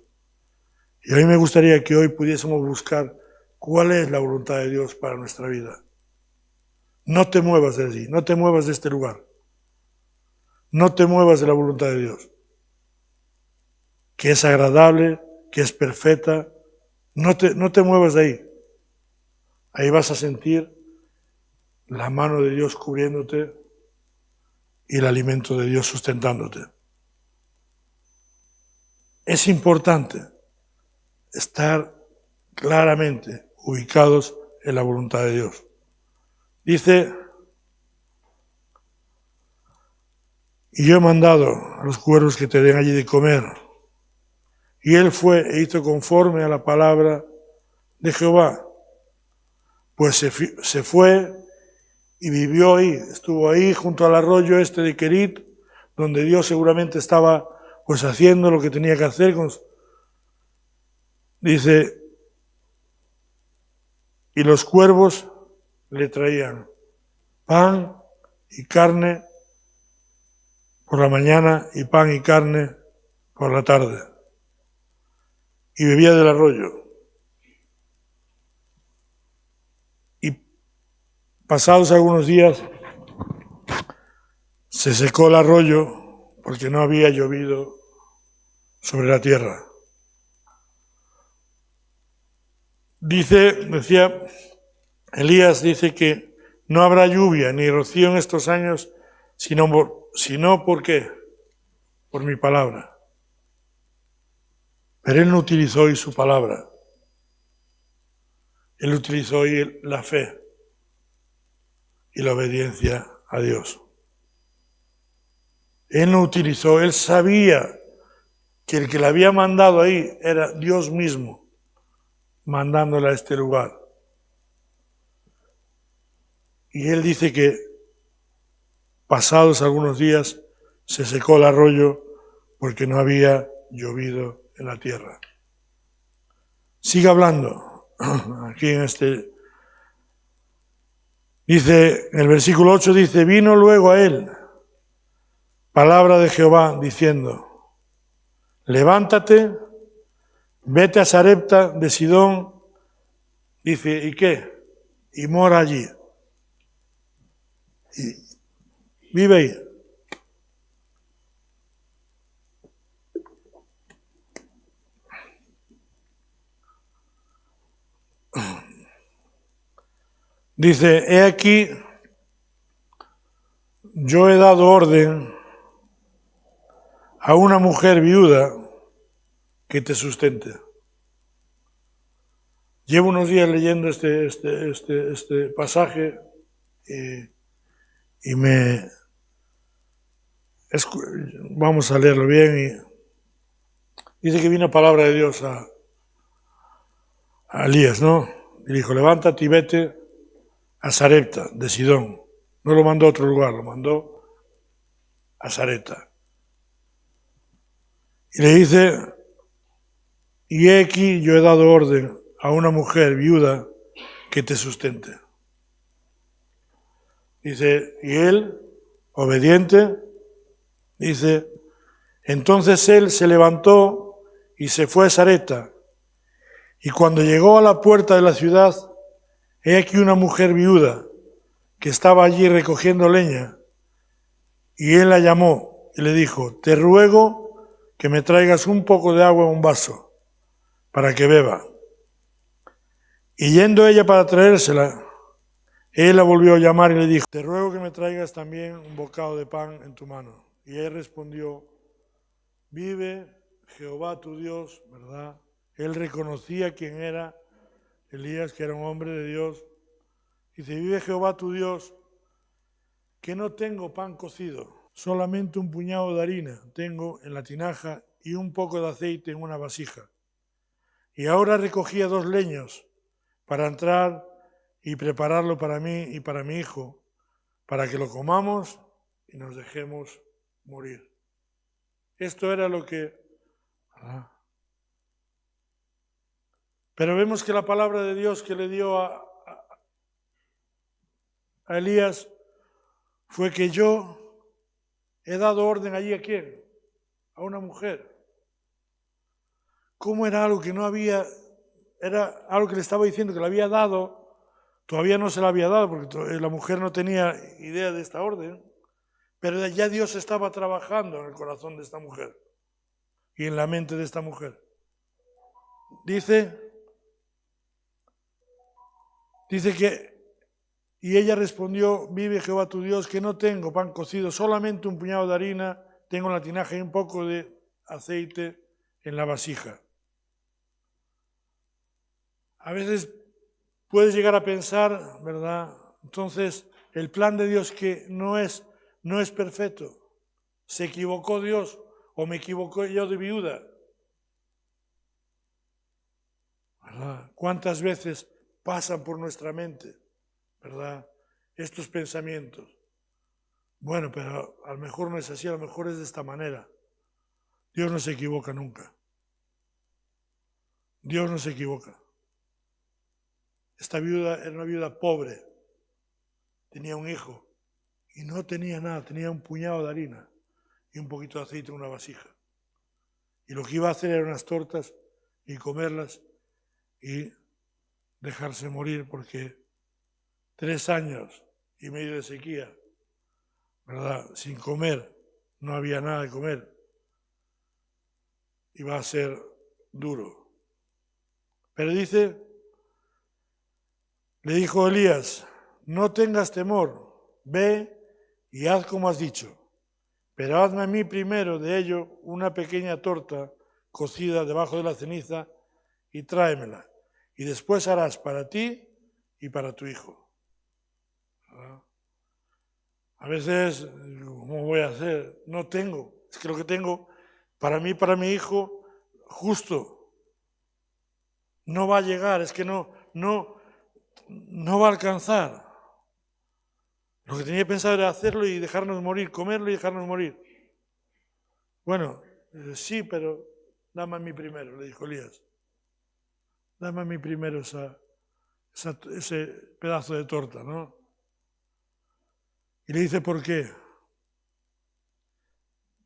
Y a mí me gustaría que hoy pudiésemos buscar cuál es la voluntad de Dios para nuestra vida. No te muevas de allí, no te muevas de este lugar. No te muevas de la voluntad de Dios, que es agradable, que es perfecta. No te muevas de ahí. Ahí vas a sentir la mano de Dios cubriéndote y el alimento de Dios sustentándote. Es importante estar claramente ubicados en la voluntad de Dios. Dice, y yo he mandado a los cuervos que te den allí de comer. Y él fue e hizo conforme a la palabra de Jehová. Pues se fue y vivió ahí, estuvo ahí junto al arroyo este de Querit, donde Dios seguramente estaba pues haciendo lo que tenía que hacer. Dice, y los cuervos le traían pan y carne por la mañana y pan y carne por la tarde. Y bebía del arroyo. Y pasados algunos días se secó el arroyo porque no había llovido sobre la tierra. Decía Elías, dice que no habrá lluvia ni rocío en estos años, sino ¿por qué? Por mi palabra. Pero él no utilizó hoy su palabra. Él utilizó hoy la fe y la obediencia a Dios. Él no utilizó, él sabía que el que le había mandado ahí era Dios mismo, mandándole a este lugar. Y él dice que pasados algunos días se secó el arroyo porque no había llovido en la tierra. Sigue hablando aquí en este. Dice, en el versículo 8 dice, vino luego a él palabra de Jehová diciendo, levántate, vete a Sarepta de Sidón. Dice, ¿y qué? Y mora allí. Y vive ahí. Dice, he aquí, yo he dado orden a una mujer viuda que te sustente. Llevo unos días leyendo este pasaje y vamos a leerlo bien. Y dice que vino palabra de Dios a Elías, ¿no? Y dijo, levántate y vete a Sarepta de Sidón. No lo mandó a otro lugar, lo mandó a Sarepta. Y le dice, y he aquí yo he dado orden a una mujer viuda que te sustente. Dice, y él, obediente, dice, entonces él se levantó y se fue a Sarepta. Y cuando llegó a la puerta de la ciudad, he aquí una mujer viuda que estaba allí recogiendo leña. Y él la llamó y le dijo, te ruego que me traigas un poco de agua en un vaso para que beba. Y yendo ella para traérsela, él la volvió a llamar y le dijo, te ruego que me traigas también un bocado de pan en tu mano. Y él respondió, vive Jehová tu Dios, ¿verdad? Él reconocía quién era Elías, que era un hombre de Dios. Dice, vive Jehová tu Dios, que no tengo pan cocido, solamente un puñado de harina tengo en la tinaja y un poco de aceite en una vasija. Y ahora recogía 2 leños para entrar y prepararlo para mí y para mi hijo, para que lo comamos y nos dejemos morir. Esto era lo que... Pero vemos que la palabra de Dios que le dio a Elías fue que yo he dado orden allí a quién, a una mujer. ¿Cómo era algo que no había, era algo que le estaba diciendo que le había dado, todavía no se la había dado porque la mujer no tenía idea de esta orden, pero ya Dios estaba trabajando en el corazón de esta mujer y en la mente de esta mujer. Dice que, y ella respondió, vive Jehová tu Dios, que no tengo pan cocido, solamente un puñado de harina, tengo en la tinaja y un poco de aceite en la vasija. A veces puedes llegar a pensar, ¿verdad? Entonces, el plan de Dios que no es perfecto. ¿Se equivocó Dios o me equivoco yo de viuda? ¿Verdad? ¿Cuántas veces pasan por nuestra mente, ¿verdad? Estos pensamientos. Bueno, pero a lo mejor no es así, a lo mejor es de esta manera. Dios no se equivoca nunca. Dios no se equivoca. Esta viuda era una viuda pobre. Tenía un hijo y no tenía nada, tenía un puñado de harina y un poquito de aceite en una vasija. Y lo que iba a hacer eran unas tortas y comerlas y dejarse morir porque 3 años y medio de sequía, ¿verdad? Sin comer, no había nada de comer. Iba a ser duro. Pero dice, le dijo Elías, no tengas temor, ve y haz como has dicho, pero hazme a mí primero de ello una pequeña torta cocida debajo de la ceniza y tráemela, y después harás para ti y para tu hijo. ¿Verdad? A veces, ¿cómo voy a hacer? No tengo, es que lo que tengo para mí, para mi hijo, justo, no va a llegar, es que no va a alcanzar. Lo que tenía pensado era hacerlo y dejarnos morir, comerlo y dejarnos morir. Bueno, sí, pero dame a mí primero, le dijo Elías. Dame a mí primero ese pedazo de torta, ¿no? Y le dice, ¿por qué?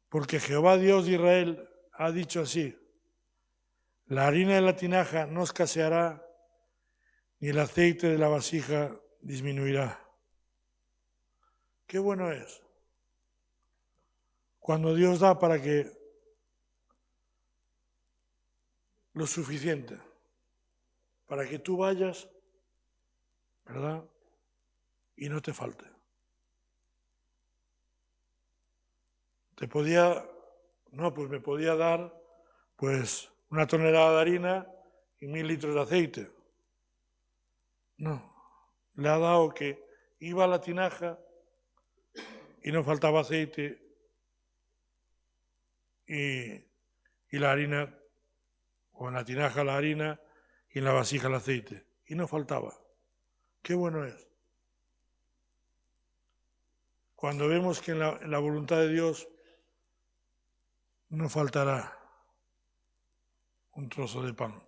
Porque Jehová Dios de Israel ha dicho así, la harina de la tinaja no escaseará, ni el aceite de la vasija disminuirá. Qué bueno es cuando Dios da para que lo suficiente, para que tú vayas, ¿verdad? Y no te falte. Te podía No, pues me podía dar pues 1 tonelada de harina y 1000 litros de aceite. No, le ha dado que iba a la tinaja y no faltaba aceite y la harina, o en la tinaja la harina y en la vasija el aceite. Y no faltaba. Qué bueno es. Cuando vemos que en la voluntad de Dios no faltará un trozo de pan.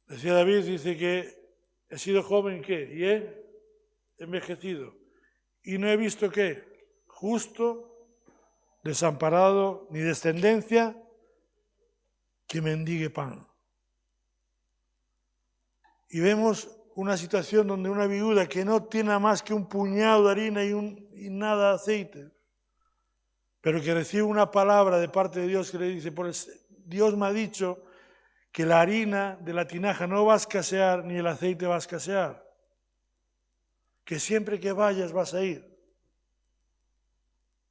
Decía David, dice que he sido joven, ¿qué? Y he envejecido. Y no he visto, ¿qué? Justo, desamparado, ni descendencia que mendigue pan. Y vemos una situación donde una viuda que no tiene más que un puñado de harina y nada de aceite, pero que recibe una palabra de parte de Dios que le dice, Dios me ha dicho que la harina de la tinaja no va a escasear ni el aceite va a escasear, que siempre que vayas vas a ir.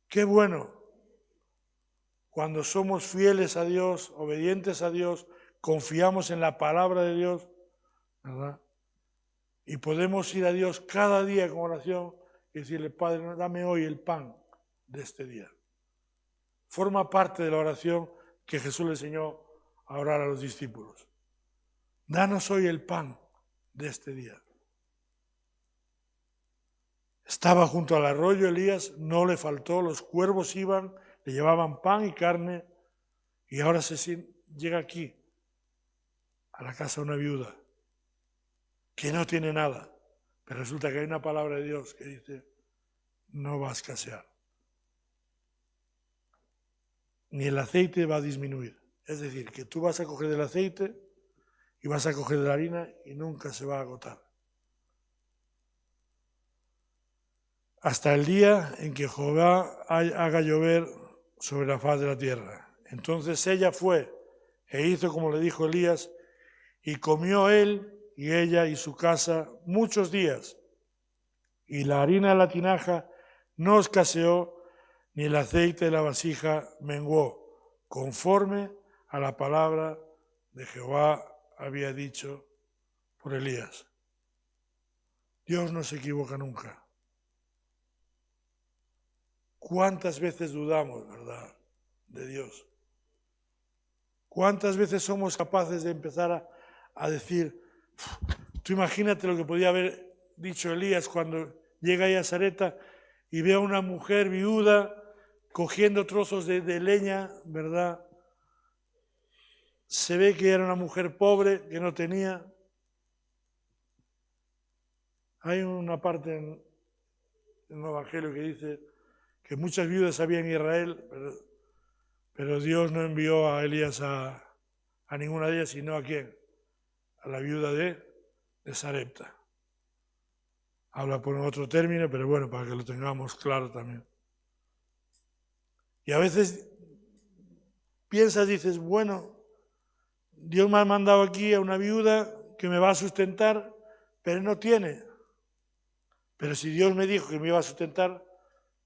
Qué bueno cuando somos fieles a Dios, obedientes a Dios, confiamos en la palabra de Dios, ¿verdad? Y podemos ir a Dios cada día con oración y decirle, Padre, dame hoy el pan de este día. Forma parte de la oración que Jesús le enseñó a orar a los discípulos. Danos hoy el pan de este día. Estaba junto al arroyo Elías, no le faltó, los cuervos iban, le llevaban pan y carne, y ahora llega aquí, a la casa de una viuda, que no tiene nada, pero resulta que hay una palabra de Dios que dice, no va a escasear, ni el aceite va a disminuir. Es decir, que tú vas a coger del aceite y vas a coger de la harina y nunca se va a agotar. Hasta el día en que Jehová haga llover sobre la faz de la tierra. Entonces ella fue e hizo como le dijo Elías, y comió él y ella y su casa muchos días. Y la harina de la tinaja no escaseó, ni el aceite de la vasija menguó, conforme a la palabra de Jehová había dicho por Elías. Dios no se equivoca nunca. ¿Cuántas veces dudamos, verdad, de Dios? ¿Cuántas veces somos capaces de empezar a decir, tú imagínate lo que podía haber dicho Elías cuando llega ahí a Sarepta y ve a una mujer viuda cogiendo trozos de leña, ¿verdad? Se ve que era una mujer pobre, que no tenía. Hay una parte en el Evangelio que dice que muchas viudas había en Israel, pero Dios no envió a Elías a ninguna de ellas, sino ¿a quién? A la viuda de Sarepta. Habla por otro término, pero bueno, para que lo tengamos claro también. Y a veces piensas, dices, bueno, Dios me ha mandado aquí a una viuda que me va a sustentar, pero no tiene. Pero si Dios me dijo que me iba a sustentar,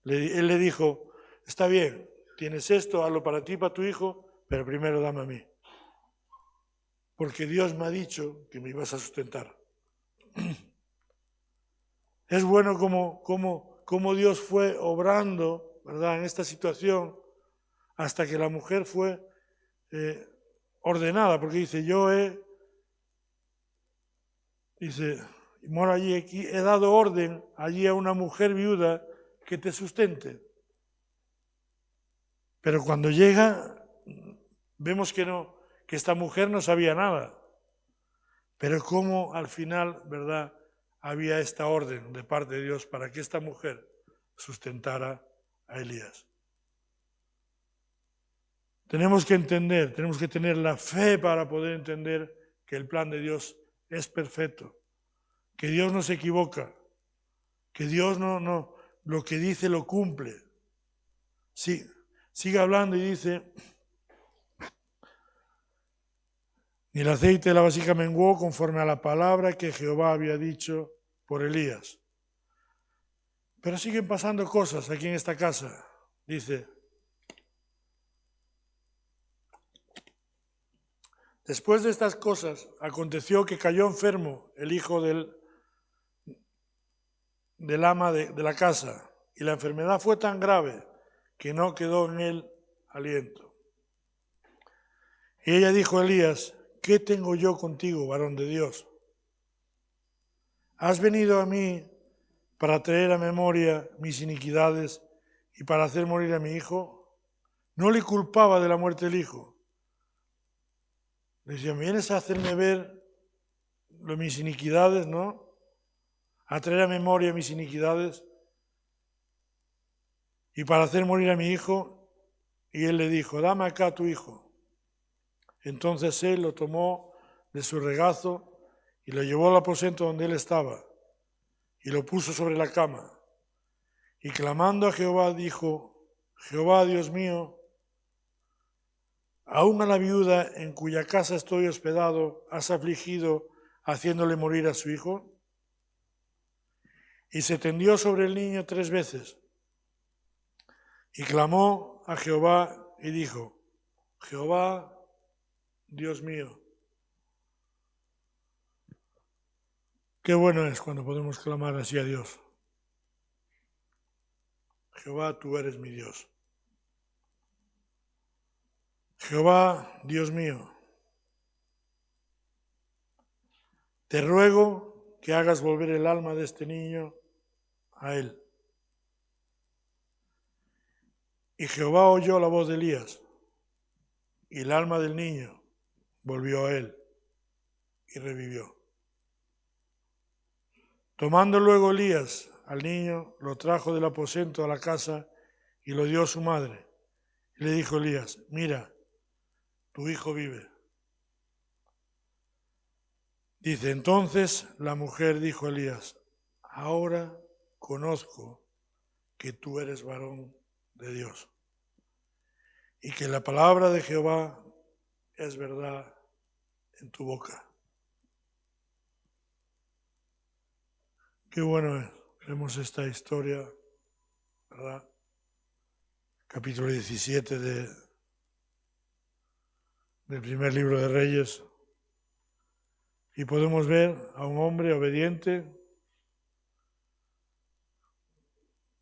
Él le dijo, está bien, tienes esto, hazlo para ti, para tu hijo, pero primero dame a mí. Porque Dios me ha dicho que me ibas a sustentar. Es bueno como Dios fue obrando, ¿verdad?, en esta situación, hasta que la mujer fue ordenada, porque dice, mora allí, aquí, he dado orden allí a una mujer viuda que te sustente. Pero cuando llega, vemos que esta mujer no sabía nada. Pero cómo al final, ¿verdad?, había esta orden de parte de Dios para que esta mujer sustentara a Elías. Tenemos que entender, tenemos que tener la fe para poder entender que el plan de Dios es perfecto, que Dios no se equivoca, que Dios no lo que dice lo cumple. Sí, sigue hablando y dice, ni el aceite de la vasija menguó conforme a la palabra que Jehová había dicho por Elías. Pero siguen pasando cosas aquí en esta casa. Dice, después de estas cosas, aconteció que cayó enfermo el hijo del ama de la casa, y la enfermedad fue tan grave que no quedó en él aliento. Y ella dijo a Elías, ¿qué tengo yo contigo, varón de Dios? ¿Has venido a mí para traer a memoria mis iniquidades y para hacer morir a mi hijo? No le culpaba de la muerte del hijo. Le decía, ¿vienes a hacerme ver mis iniquidades, no? A traer a memoria mis iniquidades y para hacer morir a mi hijo. Y él le dijo, dame acá tu hijo. Entonces él lo tomó de su regazo y lo llevó al aposento donde él estaba y lo puso sobre la cama. Y clamando a Jehová dijo, Jehová Dios mío, aún a la viuda en cuya casa estoy hospedado has afligido haciéndole morir a su hijo. Y se tendió sobre el niño 3 veces y clamó a Jehová y dijo, Jehová Dios mío. Qué bueno es cuando podemos clamar así a Dios. Jehová, tú eres mi Dios. Jehová, Dios mío, te ruego que hagas volver el alma de este niño a él. Y Jehová oyó la voz de Elías, y el alma del niño volvió a él, y revivió. Tomando luego Elías al niño, lo trajo del aposento a la casa, y lo dio a su madre. Y le dijo Elías, mira, tu hijo vive. Dice, entonces la mujer dijo a Elías, ahora conozco que tú eres varón de Dios y que la palabra de Jehová es verdad en tu boca. Qué bueno es. Vemos esta historia, ¿verdad? Capítulo 17 del primer libro de Reyes. Y podemos ver a un hombre obediente,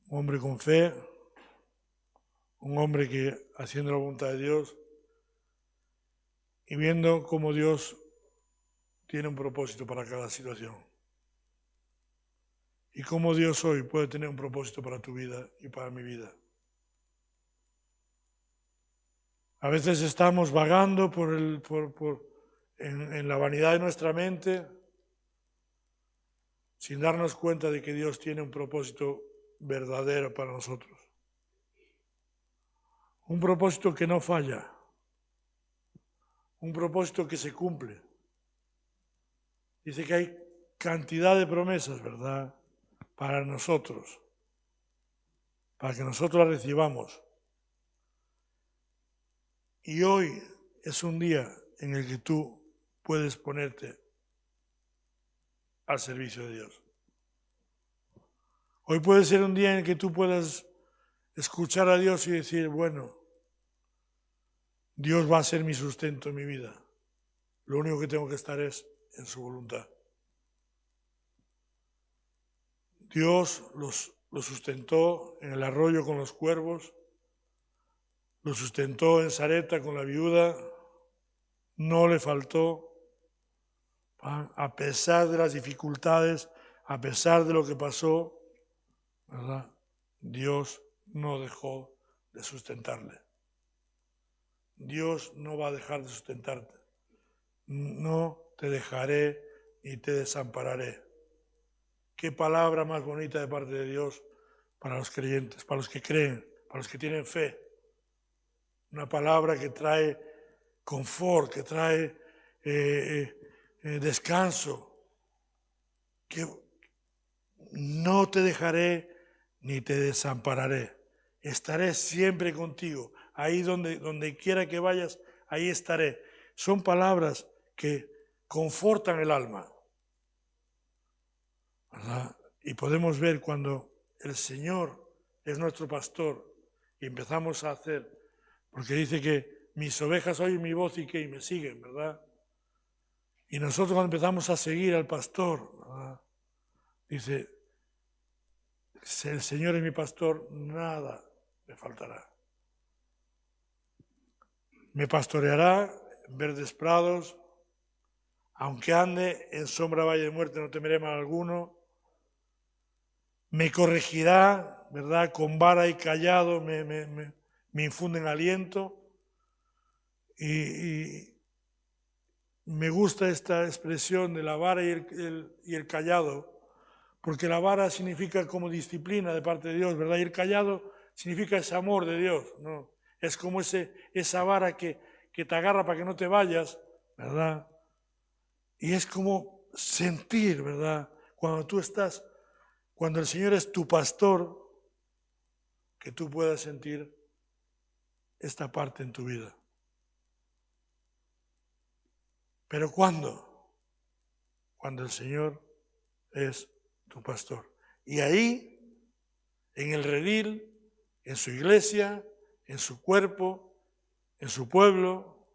un hombre con fe, un hombre que haciendo la voluntad de Dios y viendo cómo Dios tiene un propósito para cada situación. Y cómo Dios hoy puede tener un propósito para tu vida y para mi vida. A veces estamos vagando en la vanidad de nuestra mente sin darnos cuenta de que Dios tiene un propósito verdadero para nosotros. Un propósito que no falla. Un propósito que se cumple. Dice que hay cantidad de promesas, ¿verdad?, para nosotros, para que nosotros las recibamos. Y hoy es un día en el que tú puedes ponerte al servicio de Dios. Hoy puede ser un día en el que tú puedas escuchar a Dios y decir, bueno, Dios va a ser mi sustento en mi vida. Lo único que tengo que estar es en su voluntad. Dios lo sustentó en el arroyo con los cuervos, lo sustentó en Sarepta con la viuda, no le faltó, a pesar de las dificultades, a pesar de lo que pasó, ¿verdad? Dios no dejó de sustentarle. Dios no va a dejar de sustentarte. No te dejaré ni te desampararé. Qué palabra más bonita de parte de Dios para los creyentes, para los que creen, para los que tienen fe. Una palabra que trae confort, que trae descanso. Que no te dejaré ni te desampararé. Estaré siempre contigo. Ahí donde quiera que vayas, ahí estaré. Son palabras que confortan el alma, ¿verdad? Y podemos ver cuando el Señor es nuestro pastor y empezamos a hacer, porque dice que mis ovejas oyen mi voz y me siguen, ¿verdad? Y nosotros cuando empezamos a seguir al pastor, ¿verdad? Dice, si el Señor es mi pastor, nada me faltará. Me pastoreará en verdes prados, aunque ande en sombra valle de muerte no temeré mal alguno. Me corregirá, ¿verdad? Con vara y callado me infunden aliento. Y me gusta esta expresión de la vara y el callado, porque la vara significa como disciplina de parte de Dios, ¿verdad? Y el callado significa ese amor de Dios, ¿no? Es como esa vara que te agarra para que no te vayas, ¿verdad? Y es como sentir, ¿verdad? Cuando el Señor es tu pastor, que tú puedas sentir esta parte en tu vida. ¿Pero cuándo? Cuando el Señor es tu pastor. Y ahí, en el redil, en su iglesia, en su cuerpo, en su pueblo,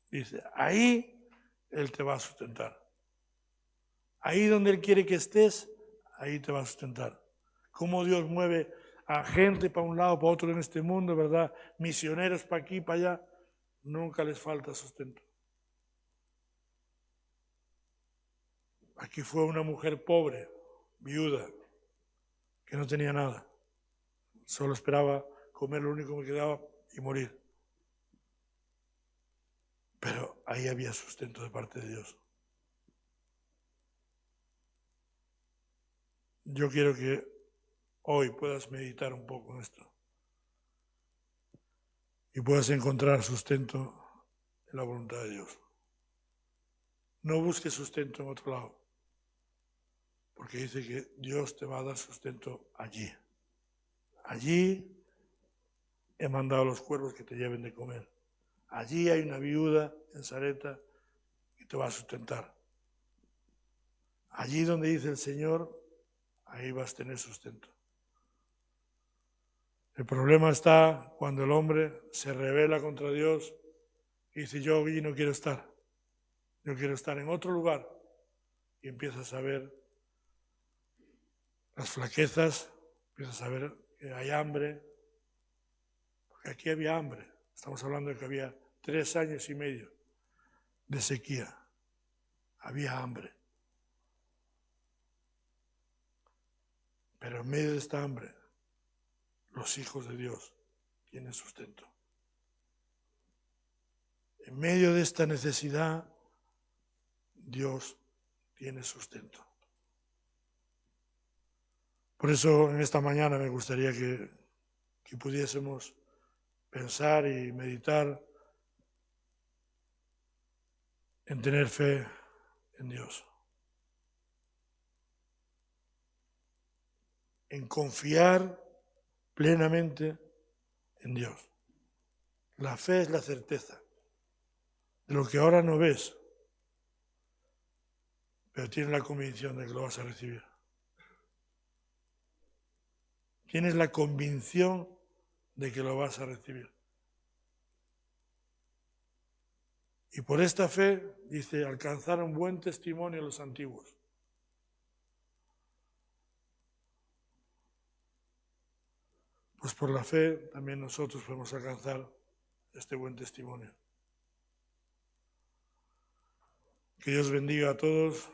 dice, ahí Él te va a sustentar. Ahí donde Él quiere que estés, ahí te va a sustentar. Cómo Dios mueve a gente para un lado, para otro en este mundo, ¿verdad? Misioneros para aquí, para allá, nunca les falta sustento. Aquí fue una mujer pobre, viuda, que no tenía nada. Solo esperaba comer lo único que quedaba y morir. Pero ahí había sustento de parte de Dios. Yo quiero que hoy puedas meditar un poco en esto y puedas encontrar sustento en la voluntad de Dios. No busques sustento en otro lado, porque dice que Dios te va a dar sustento allí. Allí he mandado a los cuervos que te lleven de comer. Allí hay una viuda en Sarepta que te va a sustentar. Allí donde dice el Señor, ahí vas a tener sustento. El problema está cuando el hombre se rebela contra Dios y dice, yo allí no quiero estar. Yo quiero estar en otro lugar. Y empiezas a ver las flaquezas, empiezas a ver que hay hambre. Porque aquí había hambre. Estamos hablando de que había 3 años y medio de sequía. Había hambre. Pero en medio de esta hambre, los hijos de Dios tienen sustento. En medio de esta necesidad, Dios tiene sustento. Por eso en esta mañana me gustaría que pudiésemos pensar y meditar en tener fe en Dios. En confiar plenamente en Dios. La fe es la certeza de lo que ahora no ves, pero tienes la convicción de que lo vas a recibir. Tienes la convicción de que lo vas a recibir. Y por esta fe, dice, alcanzaron buen testimonio los antiguos. Pues por la fe también nosotros podemos alcanzar este buen testimonio. Que Dios bendiga a todos,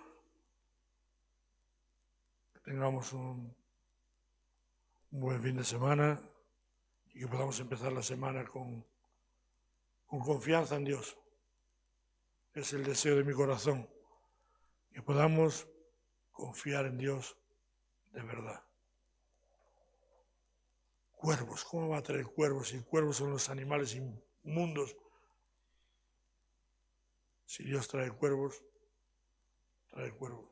que tengamos un buen fin de semana y que podamos empezar la semana con confianza en Dios. Es el deseo de mi corazón, que podamos confiar en Dios de verdad. Cuervos, ¿cómo va a traer cuervos? Si cuervos son los animales inmundos. Si Dios trae cuervos, trae cuervos.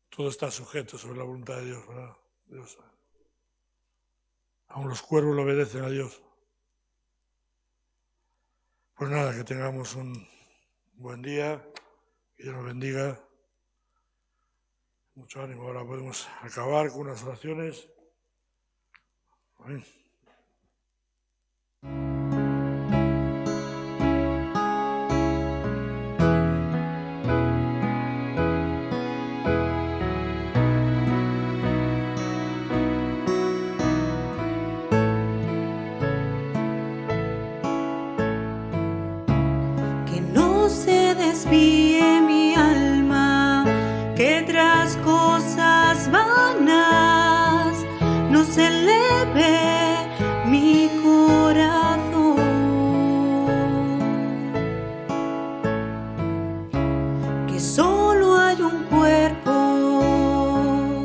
Todo está sujeto sobre la voluntad de Dios, ¿verdad? Dios. Aún los cuervos le obedecen a Dios. Pues nada, que tengamos un buen día, que Dios nos bendiga. Mucho ánimo. Ahora podemos acabar con unas oraciones. Amén. Que no se desvíe mi alma, que tras cosas vanas no se eleve mi corazón.